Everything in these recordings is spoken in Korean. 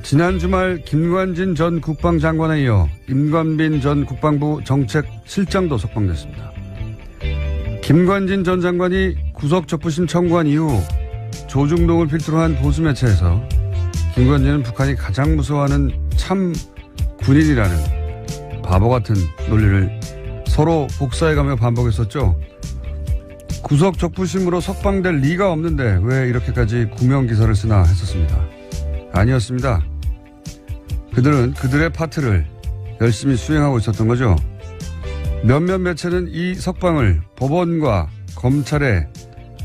지난 주말 김관진 전 국방장관에 이어 임관빈 전 국방부 정책실장도 석방됐습니다. 김관진 전 장관이 구속적부심 청구한 이후 조중동을 필두로 한 보수 매체에서 김관진은 북한이 가장 무서워하는 참 군인이라는 바보 같은 논리를 서로 복사해가며 반복했었죠. 구속적부심으로 석방될 리가 없는데 왜 이렇게까지 구명기사를 쓰나 했었습니다. 아니었습니다. 그들은 그들의 파트를 열심히 수행하고 있었던 거죠. 몇몇 매체는 이 석방을 법원과 검찰의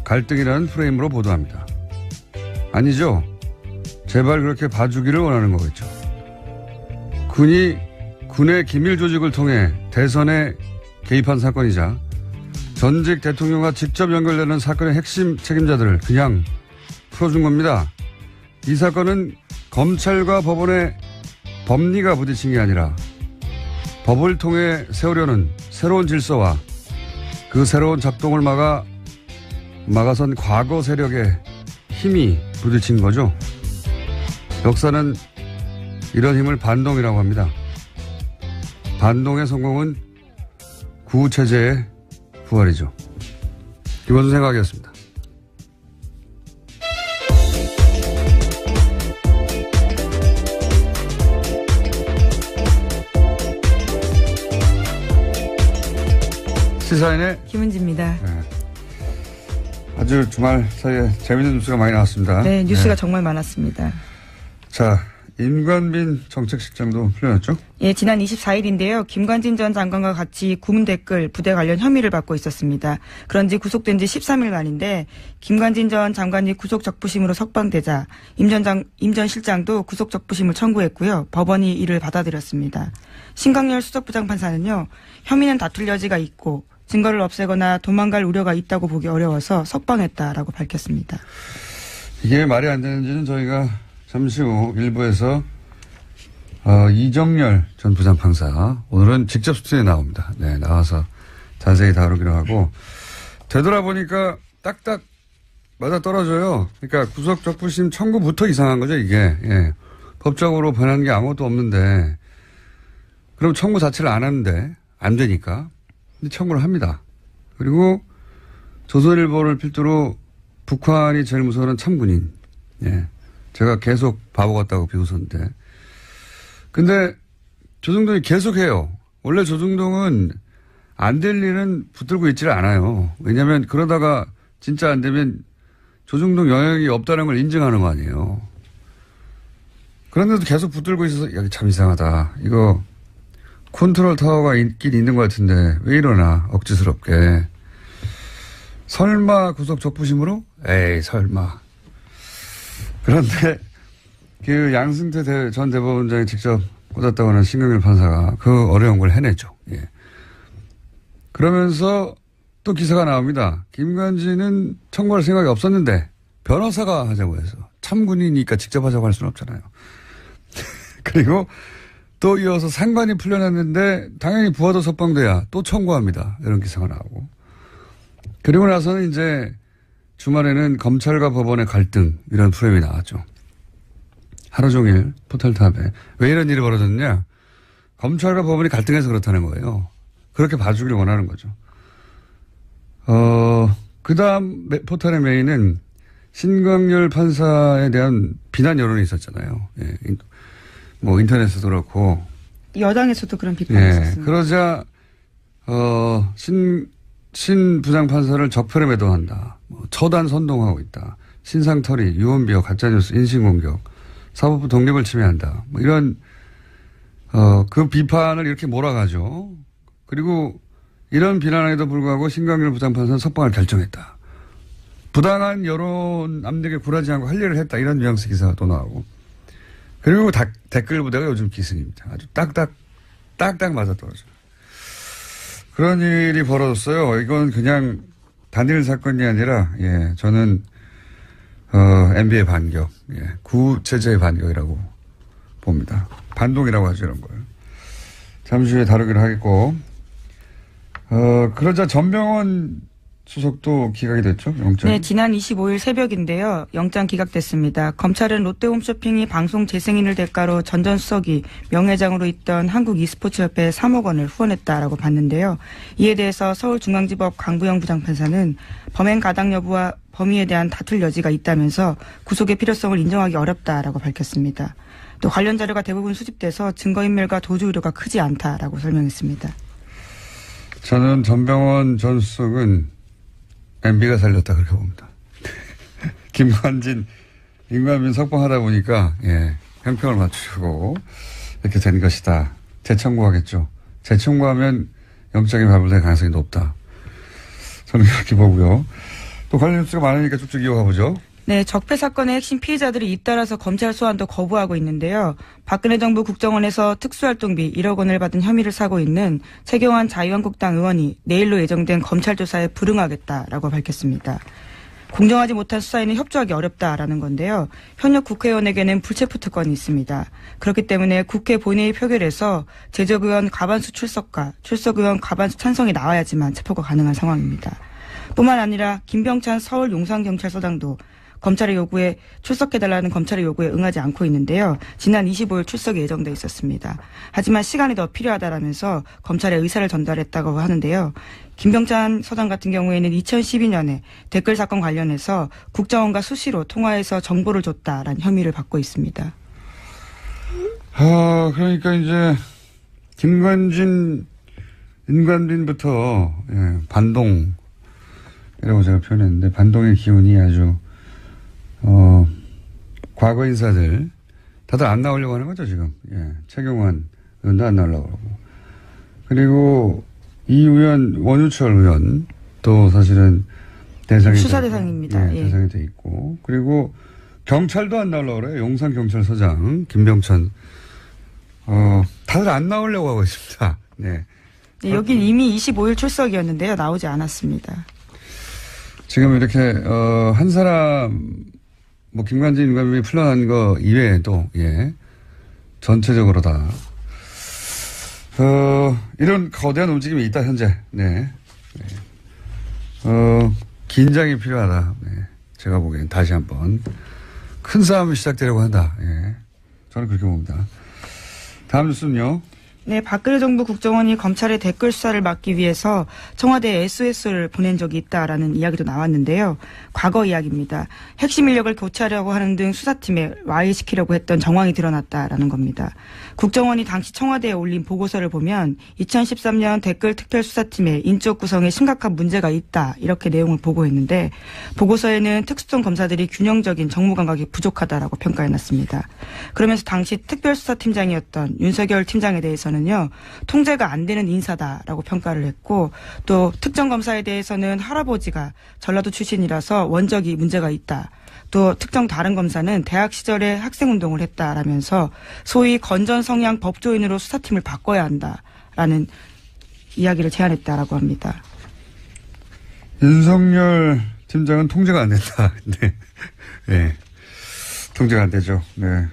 갈등이라는 프레임으로 보도합니다. 아니죠. 제발 그렇게 봐주기를 원하는 거겠죠. 군이 군의 기밀 조직을 통해 대선에 개입한 사건이자 전직 대통령과 직접 연결되는 사건의 핵심 책임자들을 그냥 풀어준 겁니다. 이 사건은 검찰과 법원의 법리가 부딪힌 게 아니라 법을 통해 세우려는 새로운 질서와 그 새로운 작동을 막아선 과거 세력의 힘이 부딪힌 거죠. 역사는 이런 힘을 반동이라고 합니다. 반동의 성공은 구체제의 부활이죠. 김원준 생각이었습니다. 시사인의 김은지입니다. 네. 아주 주말 사이에 재미있는 뉴스가 많이 나왔습니다. 네, 뉴스가 정말 많았습니다. 자, 임관빈 정책실장도 풀려났죠? 예, 지난 24일인데요. 김관진 전 장관과 같이 구문 댓글 부대 관련 혐의를 받고 있었습니다. 그런지 구속된 지 13일 만인데 김관진 전 장관이 구속적부심으로 석방되자 임 전 실장도 구속적부심을 청구했고요. 법원이 이를 받아들였습니다. 신광열 수석부장판사는요. 혐의는 다툴 여지가 있고 증거를 없애거나 도망갈 우려가 있다고 보기 어려워서 석방했다라고 밝혔습니다. 이게 말이 안 되는지는 저희가 잠시 후 일부에서 이정열 전 부장판사 오늘은 직접 스튜디오에 나옵니다. 네, 나와서 자세히 다루기로 하고 되돌아보니까 딱딱 맞아떨어져요. 그러니까 구속적부심 청구부터 이상한 거죠 이게. 예. 법적으로 변하는 게 아무것도 없는데 그럼 청구 자체를 안 하는데 안 되니까 청구를 합니다. 그리고 조선일보를 필두로 북한이 제일 무서워하는 참군인. 예. 제가 계속 바보 같다고 비웃었는데. 근데 조중동이 계속해요. 원래 조중동은 안 될 일은 붙들고 있지를 않아요. 왜냐하면 그러다가 진짜 안 되면 조중동 영향이 없다는 걸 인정하는 거 아니에요. 그런데도 계속 붙들고 있어서 여기 참 이상하다. 이거 컨트롤 타워가 있긴 있는 것 같은데 왜 이러나 억지스럽게. 설마 구속적부심으로? 에이 설마. 그런데 그 양승태 전 대법원장이 직접 꽂았다고 하는 신경일 판사가 그 어려운 걸 해내죠. 예. 그러면서 또 기사가 나옵니다. 김관진은 청구할 생각이 없었는데 변호사가 하자고 해서 참군이니까 직접 하자고 할 수는 없잖아요. 그리고 또 이어서 상관이 풀려났는데 당연히 부하도 석방돼야 또 청구합니다. 이런 기사가 나오고. 그리고 나서는 이제 주말에는 검찰과 법원의 갈등 이런 프레임이 나왔죠. 하루 종일 포털탑에. 왜 이런 일이 벌어졌냐. 검찰과 법원이 갈등해서 그렇다는 거예요. 그렇게 봐주길 원하는 거죠. 그 다음 포털의 메인은 신광열 판사에 대한 비난 여론이 있었잖아요. 예. 뭐 인터넷에도 그렇고. 여당에서도 그런 비판이 있었습니다. 그러자 신 부장판사를 적폐로 매도한다. 처단 선동하고 있다. 신상털이, 유언비어, 가짜뉴스, 인신공격, 사법부 독립을 침해한다. 뭐 이런 그 비판을 이렇게 몰아가죠. 그리고 이런 비난에도 불구하고 신광열 부장판사는 석방을 결정했다. 부당한 여론 압력에 굴하지 않고 할 일을 했다. 이런 뉘앙스 기사가 또 나오고. 그리고 댓글 부대가 요즘 기승입니다. 아주 딱딱 맞아떨어져요. 그런 일이 벌어졌어요. 이건 그냥 단일 사건이 아니라, 예, 저는, MB의 반격, 예, 구체제의 반격이라고 봅니다. 반동이라고 하죠, 이런 걸. 잠시 후에 다루기로 하겠고, 그러자 전병헌 수석도 기각이 됐죠? 영장. 네, 지난 25일 새벽인데요. 영장 기각됐습니다. 검찰은 롯데홈쇼핑이 방송 재승인을 대가로 전 전 수석이 명예회장으로 있던 한국e스포츠협회에 3억 원을 후원했다라고 봤는데요. 이에 대해서 서울중앙지법 강부영 부장판사는 범행 가당 여부와 범위에 대한 다툴 여지가 있다면서 구속의 필요성을 인정하기 어렵다라고 밝혔습니다. 또 관련 자료가 대부분 수집돼서 증거인멸과 도주 우려가 크지 않다라고 설명했습니다. 저는 전병헌 전 수석은 MB가 살렸다 그렇게 봅니다. 김관진, 임관빈 석방하다 보니까 형평을 맞추고 이렇게 된 것이다. 재청구하겠죠. 재청구하면 영장이 발부될 가능성이 높다. 저는 그렇게 보고요. 또 관련 뉴스가 많으니까 쭉쭉 이어가 보죠. 네, 적폐 사건의 핵심 피해자들이 잇따라서 검찰 소환도 거부하고 있는데요. 박근혜 정부 국정원에서 특수활동비 1억 원을 받은 혐의를 사고 있는 최경환 자유한국당 의원이 내일로 예정된 검찰 조사에 불응하겠다라고 밝혔습니다. 공정하지 못한 수사에는 협조하기 어렵다라는 건데요. 현역 국회의원에게는 불체포 특권이 있습니다. 그렇기 때문에 국회 본회의 표결에서 제적의원 과반수 출석과 출석의원 과반수 찬성이 나와야지만 체포가 가능한 상황입니다. 뿐만 아니라 김병찬 서울 용산경찰서장도 검찰의 요구에 출석해달라는 검찰의 요구에 응하지 않고 있는데요. 지난 25일 출석이 예정돼 있었습니다. 하지만 시간이 더 필요하다라면서 검찰의 의사를 전달했다고 하는데요. 김병찬 서장 같은 경우에는 2012년에 댓글 사건 관련해서 국정원과 수시로 통화해서 정보를 줬다라는 혐의를 받고 있습니다. 그러니까 이제 김관진, 임관빈부터 반동이라고 제가 표현했는데 반동의 기운이 아주 과거 인사들 다들 안 나오려고 하는 거죠 지금. 최경환 의원도 안 나오려고 하고, 그리고 이 의원 원유철 의원 또 사실은 대상이 수사 대상입니다. 대상이 돼 있고, 그리고 경찰도 안 나오려고 그래요. 용산 경찰서장 김병찬 다들 안 나오려고 하고 있습니다. 네, 여긴 이미 25일 출석이었는데요. 나오지 않았습니다. 지금 이렇게 한 사람 김관진 임관빈이 풀려난 거 이외에도 전체적으로 다 이런 거대한 움직임이 있다 현재. 긴장이 필요하다. 제가 보기엔 다시 한번 큰 싸움이 시작되려고 한다. 저는 그렇게 봅니다. 다음 뉴스는요. 네, 박근혜 정부 국정원이 검찰의 댓글 수사를 막기 위해서 청와대에 SOS를 보낸 적이 있다라는 이야기도 나왔는데요. 과거 이야기입니다. 핵심 인력을 교체하려고 하는 등 수사팀에 와해시키려고 했던 정황이 드러났다라는 겁니다. 국정원이 당시 청와대에 올린 보고서를 보면 2013년 댓글 특별수사팀의 인적 구성에 심각한 문제가 있다, 이렇게 내용을 보고했는데, 보고서에는 특수성 검사들이 균형적인 정무 감각이 부족하다라고 평가해놨습니다. 그러면서 당시 특별수사팀장이었던 윤석열 팀장에 대해서는요, 통제가 안 되는 인사다라고 평가를 했고, 또 특정 검사에 대해서는 할아버지가 전라도 출신이라서 원적이 문제가 있다. 또 특정 다른 검사는 대학 시절에 학생운동을 했다라면서 소위 건전 성향 법조인으로 수사팀을 바꿔야 한다라는 이야기를 제안했다라고 합니다. 윤석열 팀장은 통제가 안 된다. 네. 통제가 안 되죠. 네.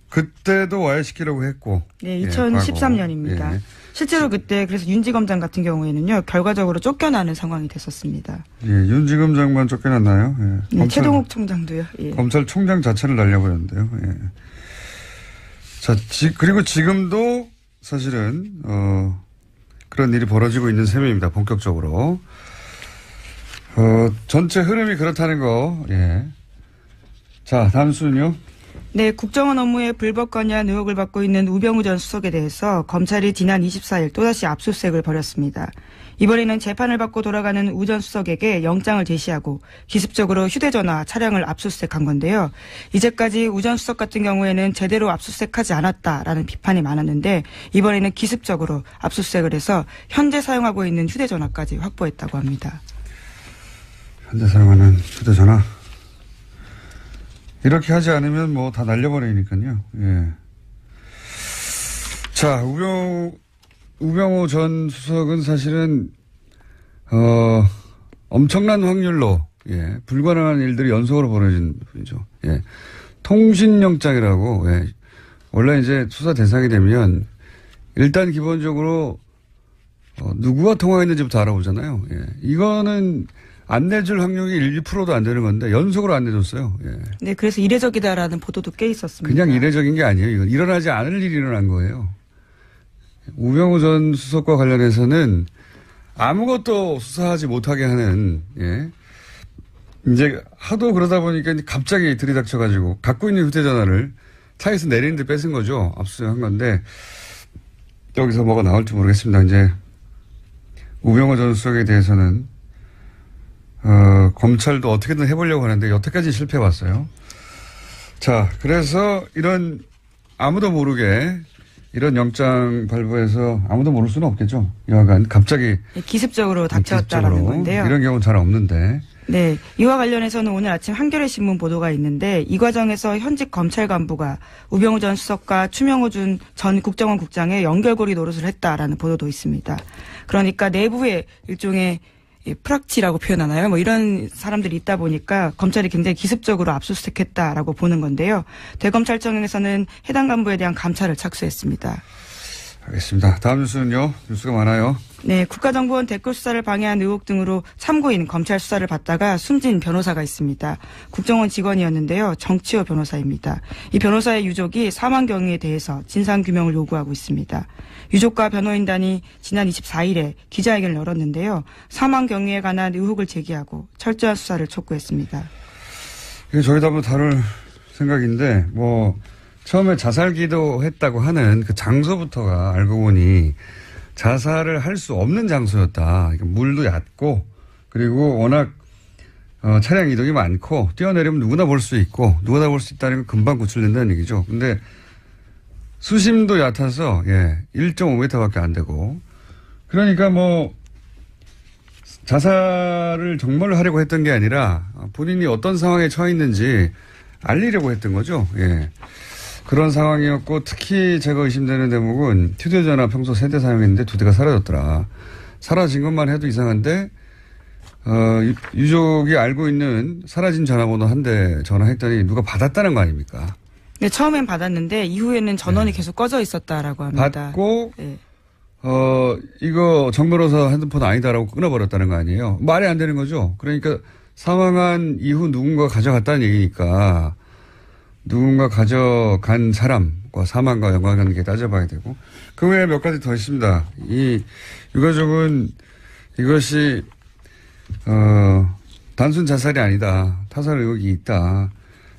그때도 와해시키려고 했고. 네, 2013년입니다. 실제로 그때 그래서 윤지검장 같은 경우에는요, 결과적으로 쫓겨나는 상황이 됐었습니다. 윤지검장만 쫓겨났나요? 네, 최동욱 총장도요. 검찰총장 자체를 날려버렸는데요. 자, 그리고 지금도 사실은 그런 일이 벌어지고 있는 셈입니다. 본격적으로. 전체 흐름이 그렇다는 거. 자, 다음 수는요. 네, 국정원 업무에 불법 관여한 의혹을 받고 있는 우병우 전 수석에 대해서 검찰이 지난 24일 또다시 압수수색을 벌였습니다. 이번에는 재판을 받고 돌아가는 우 전 수석에게 영장을 제시하고 기습적으로 휴대전화, 차량을 압수수색한 건데요. 이제까지 우 전 수석 같은 경우에는 제대로 압수수색하지 않았다라는 비판이 많았는데, 이번에는 기습적으로 압수수색을 해서 현재 사용하고 있는 휴대전화까지 확보했다고 합니다. 현재 사용하는 휴대전화? 이렇게 하지 않으면 다 날려버리니까요. 자, 우병우 전 수석은 사실은, 엄청난 확률로, 불가능한 일들이 연속으로 벌어진 분이죠. 통신영장이라고, 원래 이제 수사 대상이 되면, 일단 기본적으로 누구와 통화했는지부터 알아보잖아요. 예. 이거는 안 내줄 확률이 1%도 안 되는 건데 연속으로 안 내줬어요. 예. 네, 그래서 이례적이다라는 보도도 꽤 있었습니다. 그냥 이례적인 게 아니에요. 이건 일어나지 않을 일이 일어난 거예요. 우병우 전 수석과 관련해서는 아무것도 수사하지 못하게 하는, 예. 이제 하도 그러다 보니까 갑자기 들이닥쳐가지고 갖고 있는 휴대전화를 차에서 내리는데 뺏은 거죠. 압수수색한 건데 여기서 뭐가 나올지 모르겠습니다. 이제 우병우 전 수석에 대해서는 검찰도 어떻게든 해보려고 하는데 여태까지 실패해왔어요. 자, 그래서 이런 아무도 모르게 이런 영장 발부해서 아무도 모를 수는 없겠죠. 여하간 갑자기 기습적으로 닥쳤다라는 건데요. 이런 경우는 잘 없는데. 네. 이와 관련해서는 오늘 아침 한겨레 신문 보도가 있는데 이 과정에서 현직 검찰 간부가 우병우 전 수석과 추명호 전 국정원 국장의 연결고리 노릇을 했다라는 보도도 있습니다. 그러니까 내부에 일종의 프락치라고 표현하나요? 뭐 이런 사람들이 있다 보니까 검찰이 굉장히 기습적으로 압수수색했다라고 보는 건데요. 대검찰청에서는 해당 간부에 대한 감찰을 착수했습니다. 알겠습니다. 다음 뉴스는요. 뉴스가 많아요. 네, 국가정보원 댓글 수사를 방해한 의혹 등으로 참고인 검찰 수사를 받다가 숨진 변호사가 있습니다. 국정원 직원이었는데요. 정치호 변호사입니다. 이 변호사의 유족이 사망 경위에 대해서 진상규명을 요구하고 있습니다. 유족과 변호인단이 지난 24일에 기자회견을 열었는데요. 사망 경위에 관한 의혹을 제기하고 철저한 수사를 촉구했습니다. 이게 저희도 한번 다룰 생각인데 처음에 자살 기도했다고 하는 그 장소부터가 알고 보니 자살을 할 수 없는 장소였다. 물도 얕고 그리고 워낙 차량 이동이 많고 뛰어내리면 누구나 볼 수 있고 누구나 볼 수 있다는 건 금방 구출된다는 얘기죠. 근데 수심도 얕아서 1.5m밖에 안 되고 그러니까 자살을 정말로 하려고 했던 게 아니라 본인이 어떤 상황에 처해 있는지 알리려고 했던 거죠. 예. 그런 상황이었고 특히 제가 의심되는 대목은 휴대전화 평소 3대 사용했는데 2대가 사라졌더라. 사라진 것만 해도 이상한데 유족이 알고 있는 사라진 전화번호 1대 전화했더니 누가 받았다는 거 아닙니까? 네, 처음엔 받았는데 이후에는 전원이 계속 꺼져 있었다라고 합니다. 받고 이거 정 변호사 핸드폰 아니다라고 끊어버렸다는 거 아니에요? 말이 안 되는 거죠. 그러니까 사망한 이후 누군가 가져갔다는 얘기니까 누군가 가져간 사람과 사망과 연관관계 따져봐야 되고 그 외에 몇 가지 더 있습니다. 이 유가족은 이것이 단순 자살이 아니다. 타살 의혹이 있다.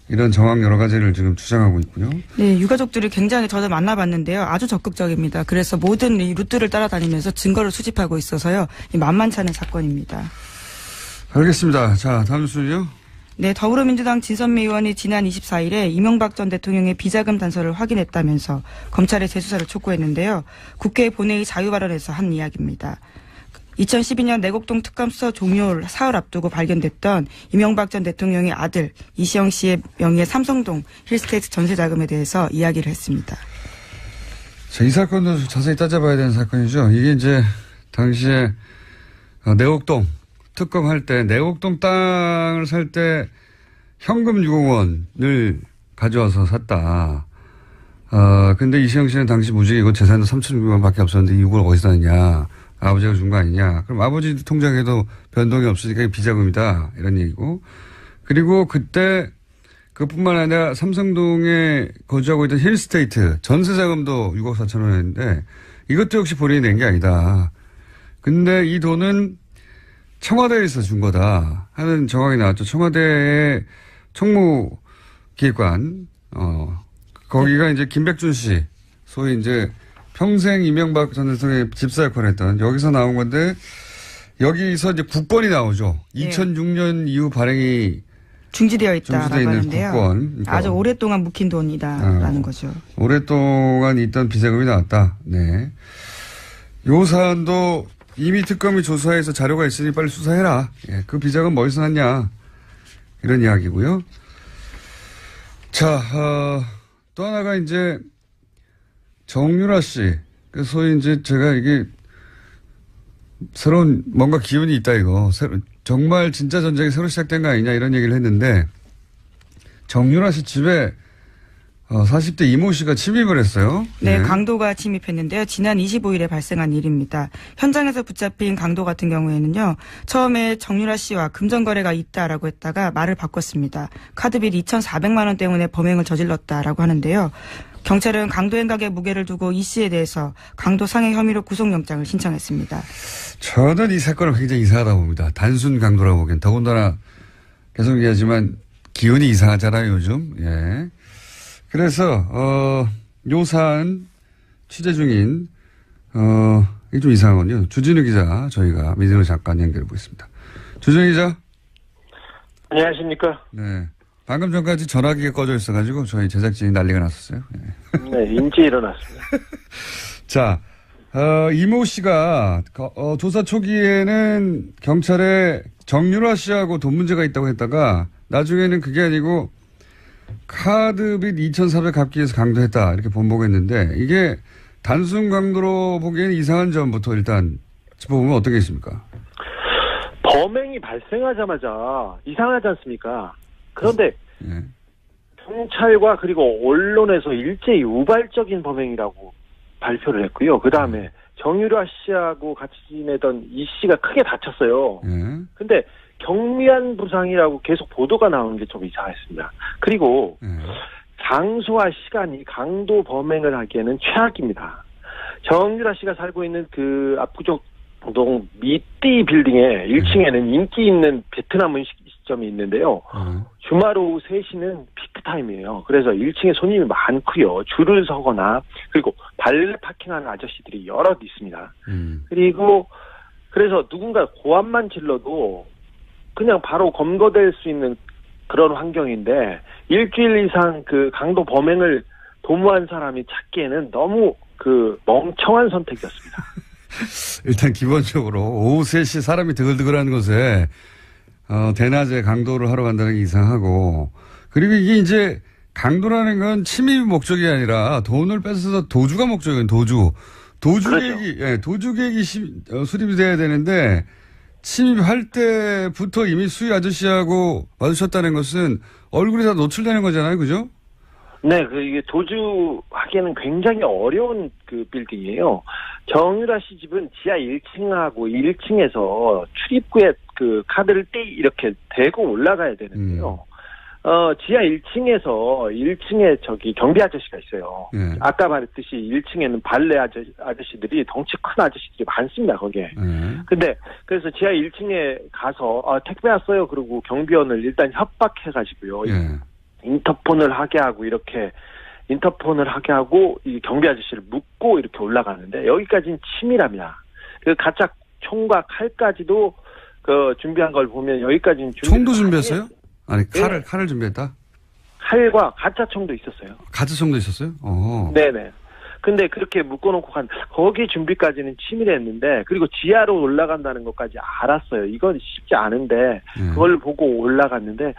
이런 정황 여러 가지를 지금 주장하고 있고요. 네, 유가족들이 굉장히 저도 만나봤는데요. 아주 적극적입니다. 그래서 모든 이 루트를 따라다니면서 증거를 수집하고 있어서요. 만만치 않은 사건입니다. 알겠습니다. 자, 다음 뉴스는요. 네, 더불어민주당 진선미 의원이 지난 24일에 이명박 전 대통령의 비자금 단서를 확인했다면서 검찰의 재수사를 촉구했는데요. 국회 본회의 자유발언에서 한 이야기입니다. 2012년 내곡동 특감 수사 종료 사흘 앞두고 발견됐던 이명박 전 대통령의 아들 이시영 씨의 명의의 삼성동 힐스테이트 전세 자금에 대해서 이야기를 했습니다. 자, 이 사건도 자세히 따져봐야 되는 사건이죠. 이게 이제 당시에 내곡동 특검할 때 내곡동 땅을 살 때 현금 6억 원을 가져와서 샀다. 근데 이시영 씨는 당시 무직이고 재산도 3,600만 밖에 없었는데 6억 어디서 났냐. 아버지가 준 거 아니냐. 그럼 아버지 통장에도 변동이 없으니까 비자금이다. 이런 얘기고. 그리고 그때 그뿐만 아니라 삼성동에 거주하고 있던 힐스테이트 전세자금도 6억 4천 원이었는데 이것도 역시 본인이 낸 게 아니다. 근데 이 돈은 청와대에서 준 거다 하는 정황이 나왔죠. 청와대의 총무기획관, 거기가 이제 김백준 씨, 소위 이제 평생 이명박 전 대통령의 집사 역할을 했던 여기서 나온 건데 여기서 이제 국권이 나오죠. 네. 2006년 이후 발행이 중지되어 있다라고 하는데요. 국권. 그러니까 아주 오랫동안 묵힌 돈이다라는 거죠. 오랫동안 있던 비자금이 나왔다. 네. 요 사안도 이미 특검이 조사해서 자료가 있으니 빨리 수사해라. 예, 그 비자금 어디서 났냐. 이런 이야기고요. 자, 또 하나가 이제 정유라 씨. 그 소위 이제 제가 이게 새로운 뭔가 기운이 있다 이거. 정말 진짜 전쟁이 새로 시작된 거 아니냐 이런 얘기를 했는데 정유라 씨 집에 40대 이모 씨가 침입을 했어요. 네, 강도가 침입했는데요. 지난 25일에 발생한 일입니다. 현장에서 붙잡힌 강도 같은 경우에는요. 처음에 정유라 씨와 금전거래가 있다라고 했다가 말을 바꿨습니다. 카드빚 2,400만 원 때문에 범행을 저질렀다라고 하는데요. 경찰은 강도 행각의 무게를 두고 이 씨에 대해서 강도 상해 혐의로 구속영장을 신청했습니다. 저는 이 사건을 굉장히 이상하다고 봅니다. 단순 강도라고 보기엔. 더군다나 계속 얘기하지만 기운이 이상하잖아요, 요즘. 예. 그래서, 요 사안 취재 중인, 이게 좀 이상하군요. 주진우 기자, 저희가 민진호 잠깐 연결해 보겠습니다. 주진우 기자. 안녕하십니까. 네. 방금 전까지 전화기가 꺼져 있어가지고 저희 제작진이 난리가 났었어요. 네. 네, 인지 일어났습니다. 자, 이모 씨가, 조사 초기에는 경찰에 정유라 씨하고 돈 문제가 있다고 했다가 나중에는 그게 아니고 카드빚 2,400 갚기 위해서 강도했다. 이렇게 번복했는데 이게 단순 강도로 보기에는 이상한 점부터 일단 짚어보면 어떤 게 있습니까? 범행이 발생하자마자 이상하지 않습니까? 그런데 예. 경찰과 그리고 언론에서 일제히 우발적인 범행이라고 발표를 했고요. 그 다음에 정유라 씨하고 같이 지내던 이 씨가 크게 다쳤어요. 예. 근데 경미한 부상이라고 계속 보도가 나오는 게 좀 이상했습니다. 그리고 장소와 시간이 강도 범행을 하기에는 최악입니다. 정유라 씨가 살고 있는 그 압구정동 미띠 빌딩의 1층에는 인기 있는 베트남 음식점이 있는데요. 주말 오후 3시는 피크타임이에요. 그래서 1층에 손님이 많고요. 줄을 서거나 그리고 발레 파킹하는 아저씨들이 여럿 있습니다. 그리고 그래서 누군가 고함만 질러도 그냥 바로 검거될 수 있는 그런 환경인데 일주일 이상 그 강도 범행을 도모한 사람이 찾기에는 너무 그 멍청한 선택이었습니다. 일단 기본적으로 오후 3시 사람이 드글드글하는 곳에 대낮에 강도를 하러 간다는 게 이상하고 그리고 이게 이제 강도라는 건 침입이 목적이 아니라 돈을 뺏어서 도주가 목적이에요. 도주객이 그렇죠. 예, 도주객이 수립이 돼야 되는데 침입할 때부터 이미 수위 아저씨하고 마주쳤다는 것은 얼굴이 다 노출되는 거잖아요. 그죠? 네, 이게 도주하기에는 굉장히 어려운 그 빌딩이에요. 정유라 씨 집은 지하 1층하고 1층에서 출입구에 그 카드를 이렇게 대고 올라가야 되는데요. 지하 1층에서 1층에 저기 경비 아저씨가 있어요. 아까 말했듯이 1층에는 발레 아저씨들이 덩치 큰 아저씨들이 많습니다, 거기에. 근데, 그래서 지하 1층에 가서, 택배 왔어요. 그리고 경비원을 일단 협박해가지고요. 인터폰을 하게 하고, 이 경비 아저씨를 묶고 이렇게 올라가는데, 여기까지는 치밀합니다. 그 가짜 총과 칼까지도 그 준비한 걸 보면 여기까지는 총도 준비했어요? 아니, 칼을 준비했다? 칼과 가짜총도 있었어요. 가짜총도 있었어요? 네네. 근데 그렇게 묶어놓고 거기 준비까지는 치밀했는데, 그리고 지하로 올라간다는 것까지 알았어요. 이건 쉽지 않은데, 그걸 보고 올라갔는데,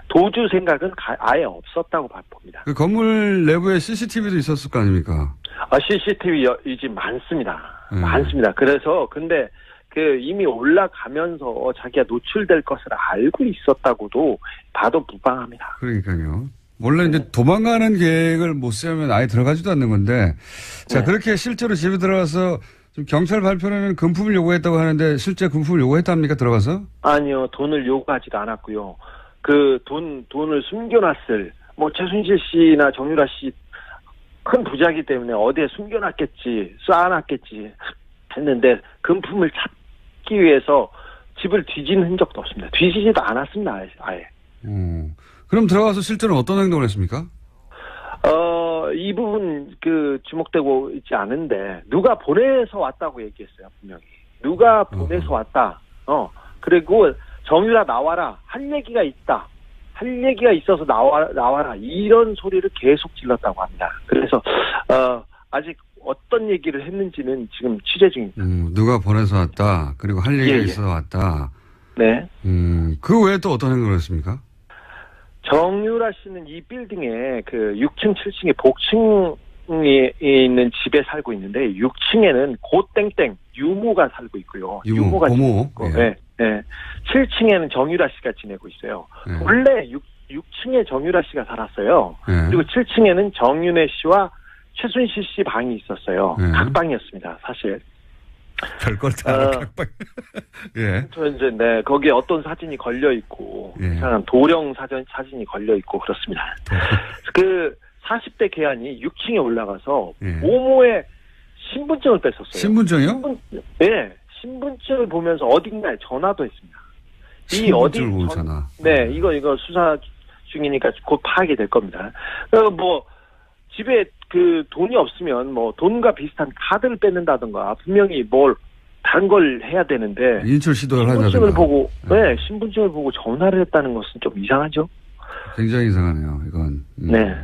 도주 생각은 아예 없었다고 봅니다. 그 건물 내부에 CCTV도 있었을 거 아닙니까? CCTV 이 집 많습니다. 많습니다. 그래서, 근데, 이미 올라가면서 자기가 노출될 것을 알고 있었다고도 봐도 무방합니다. 그러니까요. 원래 이제 도망가는 계획을 못 세우면 아예 들어가지도 않는 건데, 자, 그렇게 실제로 집에 들어가서 좀 경찰 발표는 금품을 요구했다고 하는데 실제 금품을 요구했답니까? 들어가서? 아니요. 돈을 요구하지도 않았고요. 돈을 숨겨놨을, 최순실 씨나 정유라 씨 큰 부자이기 때문에 어디에 숨겨놨겠지, 쌓아놨겠지 했는데 금품을 찾기 위해서 집을 뒤진 흔적도 없습니다. 뒤지지도 않았습니다. 아예. 그럼 들어가서 실제로 어떤 행동을 했습니까? 이 부분 주목되고 있지 않은데 누가 보내서 왔다고 얘기했어요. 분명히. 누가 보내서 왔다. 그리고 정유라 나와라. 할 얘기가 있다. 할 얘기가 있어서 나와라. 이런 소리를 계속 질렀다고 합니다. 그래서 아직 어떤 얘기를 했는지는 지금 취재 중입니다. 누가 보내서 왔다. 그리고 할 얘기가 있어서 왔다. 네. 그 외에 또 어떤 행동을 했습니까? 정유라 씨는 이 빌딩에 6층, 7층에 복층이 있는 집에 살고 있는데 6층에는 고땡땡 유모가 살고 있고요. 유모가 고모. 네. 7층에는 정유라 씨가 지내고 있어요. 원래 6층에 정유라 씨가 살았어요. 네. 그리고 7층에는 정윤회 씨와 최순실 씨 방이 있었어요. 네. 각방이었습니다, 사실. 별걸 다 알아, 각방. 예. 저 이제, 네, 거기에 어떤 사진이 걸려있고, 예. 이상한 도령 사진이 걸려있고, 그렇습니다. 그 40대 계안이 6층에 올라가서, 예. 모모의 신분증을 뺐었어요. 신분증이요? 네, 신분증을 보면서 어딘가에 전화도 했습니다. 신분증을 보면 전화. 네, 이거 수사 중이니까 곧 파악이 될 겁니다. 뭐, 집에 그 돈이 없으면 뭐 돈과 비슷한 카드를 뺏는다든가 분명히 뭘 다른 걸 해야 되는데 인출 시도를 하자든가. 신분증을 보고 신분증을 보고 전화를 했다는 것은 좀 이상하죠. 굉장히 이상하네요. 이건. 네.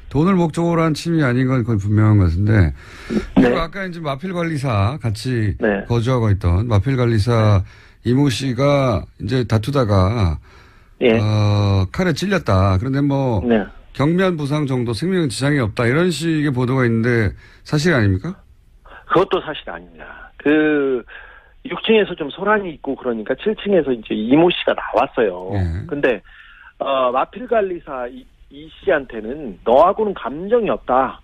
돈을 목적으로 한 침이 아닌 건 거의 분명한 것인데. 그리고 네. 아까 이제 마필 관리사 같이 네. 거주하고 있던 마필 관리사 이모 씨가 이제 다투다가 예. 칼에 찔렸다. 그런데 뭐 네. 경미한 부상 정도 생명 지장이 없다 이런 식의 보도가 있는데 사실 아닙니까? 그것도 사실 아닙니다. 그 6층에서 좀 소란이 있고 그러니까 7층에서 이제 이모 씨가 나왔어요. 예. 근데 마필 관리사 이 씨한테는 너하고는 감정이 없다.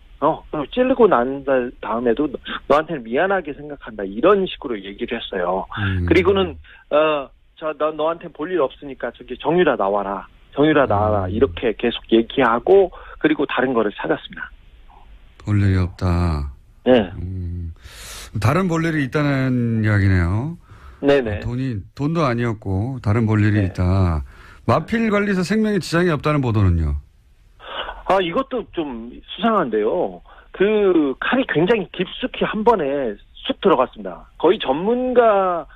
찌르고 난 다음에도 너한테는 미안하게 생각한다. 이런 식으로 얘기를 했어요. 그리고는 너한테 볼 일 없으니까 저기 정유라 나와라. 정유라 나와라. 이렇게 계속 얘기하고 그리고 다른 거를 찾았습니다. 볼 일이 없다. 네. 다른 볼 일이 있다는 이야기네요. 네네. 돈도 아니었고 다른 볼 일이 네. 있다. 마필 관리사 생명에 지장이 없다는 보도는요? 이것도 좀 수상한데요. 그 칼이 굉장히 깊숙이 한 번에 쑥 들어갔습니다. 거의 전문가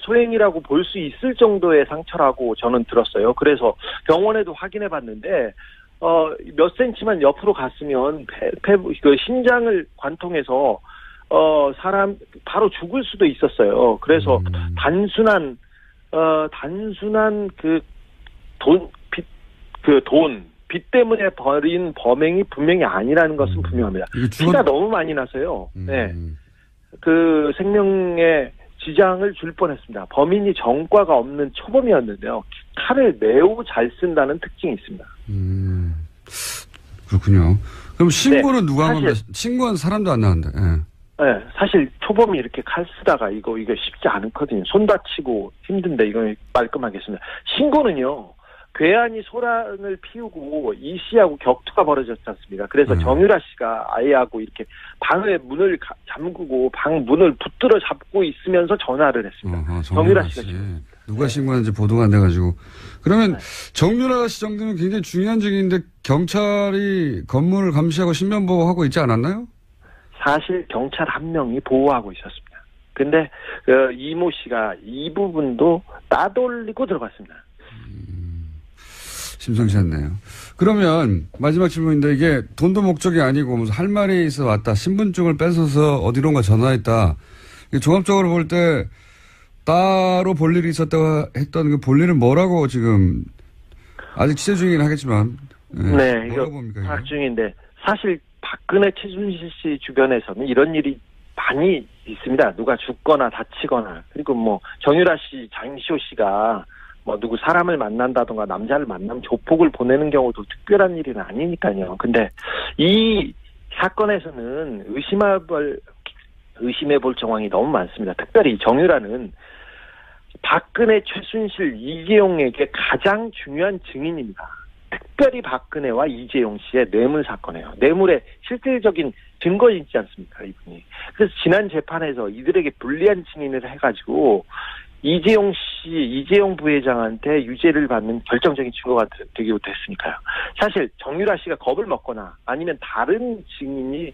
소행이라고 볼 수 있을 정도의 상처라고 저는 들었어요. 그래서 병원에도 확인해 봤는데 몇 센치만 옆으로 갔으면 그 신장을 관통해서 사람 바로 죽을 수도 있었어요. 그래서 단순한 빚 때문에 벌인 범행이 분명히 아니라는 것은 분명합니다. 피가 너무 많이 나서요. 네. 그 생명에 지장을 줄 뻔했습니다. 범인이 전과가 없는 초범이었는데요. 칼을 매우 잘 쓴다는 특징이 있습니다. 그렇군요. 그럼 신고는 네, 누가 한 겁니까? 신고한 사람도 안 나왔는데. 예. 네, 사실 초범이 이렇게 칼 쓰다가 이거 쉽지 않거든요. 손 다치고 힘든데 이거 말끔하겠습니다. 신고는요. 괴한이 소란을 피우고 이 씨하고 격투가 벌어졌지 않습니까? 그래서 정유라 씨가 아이하고 이렇게 방의 문을 잠그고 방 문을 붙들어 잡고 있으면서 전화를 했습니다. 정유라 씨가 누가 신고하는지 보도가 안 돼가지고. 그러면 정유라 씨 정도면 굉장히 중요한 직인데 경찰이 건물을 감시하고 신변보호하고 있지 않았나요? 사실 경찰 한 명이 보호하고 있었습니다. 근데 이모 씨가 이 부분도 따돌리고 들어갔습니다. 심상치 않네요. 그러면 마지막 질문인데 이게 돈도 목적이 아니고 무슨 할 말이 있어 왔다. 신분증을 뺏어서 어디론가 전화했다. 종합적으로 볼 때 따로 볼 일이 있었다고 했던 그 볼 일은 뭐라고 지금 아직 취재 중이긴 하겠지만. 네, 이거 파악 중인데 사실 박근혜 최순실 씨 주변에서는 이런 일이 많이 있습니다. 누가 죽거나 다치거나 그리고 뭐 정유라 씨, 장시호 씨가 뭐 누구 사람을 만난다던가 남자를 만나면 조폭을 보내는 경우도 특별한 일은 아니니까요. 근데 이 사건에서는 의심해볼 정황이 너무 많습니다. 특별히 정유라는 박근혜, 최순실, 이재용에게 가장 중요한 증인입니다. 특별히 박근혜와 이재용 씨의 뇌물 사건이에요. 뇌물의 실질적인 증거 있지 않습니까, 이분이. 그래서 지난 재판에서 이들에게 불리한 증인을 해가지고 이재용 부회장한테 유죄를 받는 결정적인 증거가 되기도 했으니까요. 사실 정유라 씨가 겁을 먹거나 아니면 다른 증인이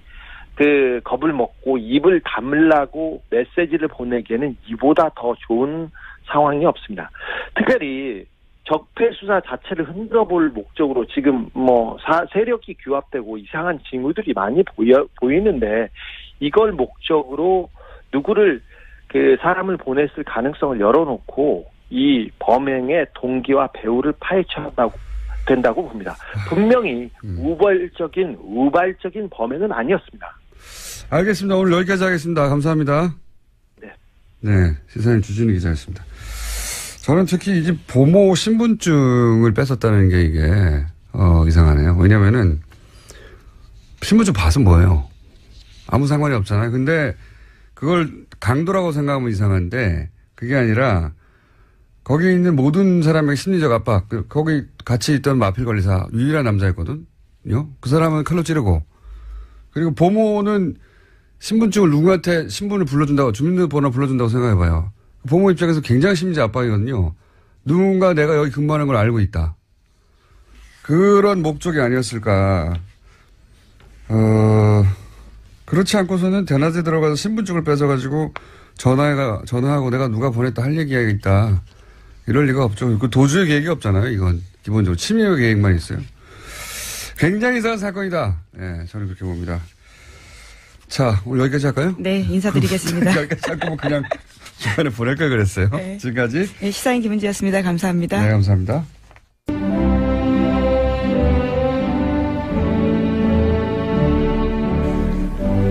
그 겁을 먹고 입을 다물라고 메시지를 보내기에는 이보다 더 좋은 상황이 없습니다. 특별히 적폐 수사 자체를 흔들어 볼 목적으로 지금 뭐 세력이 규합되고 이상한 징후들이 많이 보이는데 이걸 목적으로 누구를 그 사람을 보냈을 가능성을 열어놓고 이 범행의 동기와 배후를 파헤쳐야 된다고 봅니다. 분명히 우발적인 범행은 아니었습니다. 알겠습니다. 오늘 여기까지 하겠습니다. 감사합니다. 네. 네, 시사인 주진우 기자였습니다. 저는 특히 이제 보모 신분증을 뺏었다는 게 이게, 이상하네요. 왜냐면은, 신분증 봐서 뭐예요? 아무 상관이 없잖아요. 근데 그걸 강도라고 생각하면 이상한데, 그게 아니라, 거기 있는 모든 사람의 심리적 압박, 거기 같이 있던 마필 관리사, 유일한 남자였거든요. 그 사람은 칼로 찌르고, 그리고 보모는 신분증을 누구한테 신분을 불러준다고, 주민등록번호 불러준다고 생각해봐요. 보모 입장에서 굉장히 심리적 압박이거든요. 누군가 내가 여기 근무하는 걸 알고 있다. 그런 목적이 아니었을까. 그렇지 않고서는 대낮에 들어가서 신분증을 뺏어가지고 전화하고 내가 누가 보냈다 할 얘기가 있다. 이럴 리가 없죠. 그 도주의 계획이 없잖아요. 이건 기본적으로 침해 계획만 있어요. 굉장히 이상한 사건이다. 예, 저는 그렇게 봅니다. 자, 오늘 여기까지 할까요? 네, 인사드리겠습니다. 여기까지 하고 그냥 주변에 보낼 걸 그랬어요. 네. 지금까지. 네, 시사인 김은지였습니다. 감사합니다. 네, 감사합니다.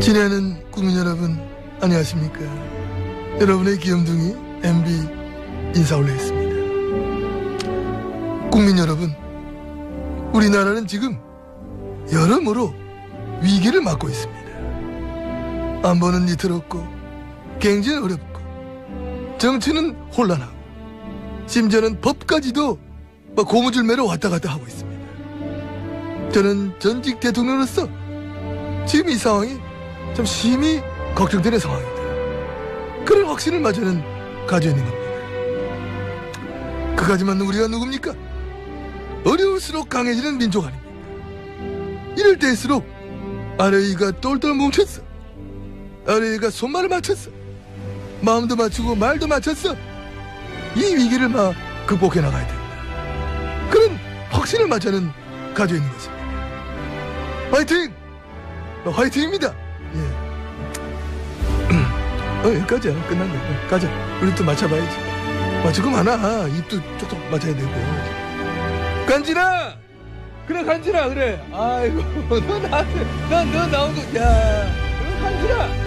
지내는 국민 여러분, 안녕하십니까. 여러분의 귀염둥이 MB 인사 올리겠습니다. 국민 여러분, 우리나라는 지금 여러모로 위기를 맞고 있습니다. 안보는 위태롭고 경제는 어렵고 정치는 혼란하고 심지어는 법까지도 고무줄매로 왔다 갔다 하고 있습니다. 저는 전직 대통령으로서 지금 이 상황이 참 심히 걱정되는 상황입니다. 그런 확신을 마저는 가지고 있는 겁니다. 그까지 맞는 우리가 누굽니까? 어려울수록 강해지는 민족 아닙니까? 이럴 때일수록 아래위가 똘똘 뭉쳤어. 아래위가 손발을 맞췄어. 마음도 맞추고 말도 맞췄어. 이 위기를 극복해 나가야 됩니다. 그런 확신을 마저는 가지고 있는 것입니다. 화이팅! 화이팅입니다. 예. 여기까지야. 끝났네. 가자. 우리 또 맞춰봐야지. 맞추고 많아. 입도 쪽쪽 맞아야 되고. 간지나! 그래, 간지나, 그래. 아이고, 너 나한테, 너 나온 거, 야. 그래, 간지나!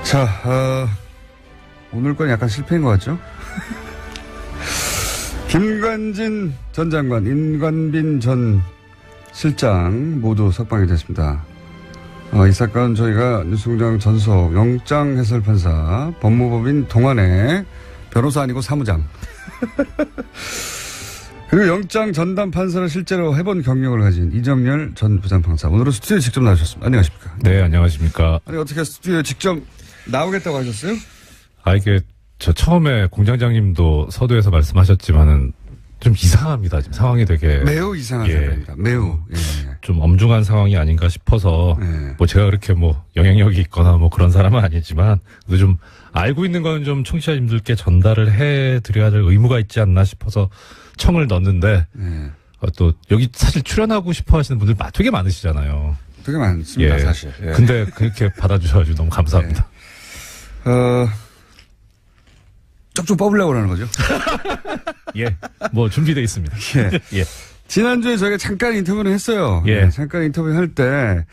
자, 오늘 건 약간 실패인 것 같죠? 김관진 전 장관, 임관빈 전 실장 모두 석방이 됐습니다. 이 사건 저희가 뉴스공장 전속 영장 해설 판사, 법무법인 동안의 변호사 아니고 사무장. 그리고 영장 전담 판사를 실제로 해본 경력을 가진 이정열 전 부장판사. 오늘은 스튜디오에 직접 나오셨습니다. 안녕하십니까? 네, 안녕하십니까? 아니, 어떻게 스튜디오에 직접 나오겠다고 하셨어요? 이게 저 처음에 공장장님도 서두에서 말씀하셨지만은 좀 이상합니다. 지금 상황이 되게 매우 이상한 상황입니다. 매우 좀 엄중한 상황이 아닌가 싶어서 뭐 제가 그렇게 영향력이 있거나 그런 사람은 아니지만 좀 알고 있는 건 좀 청취자님들께 전달을 해드려야 될 의무가 있지 않나 싶어서 청을 넣었는데 또 여기 사실 출연하고 싶어 하시는 분들 되게 많으시잖아요. 되게 많습니다, 사실. 예. 근데 그렇게 받아주셔가지고 너무 감사합니다. 쪽쪽 뽑으려고 그러는 거죠? 예. 준비되어 있습니다. 예. 예. 지난주에 저희가 잠깐 인터뷰를 했어요. 예. 잠깐 인터뷰 할 때,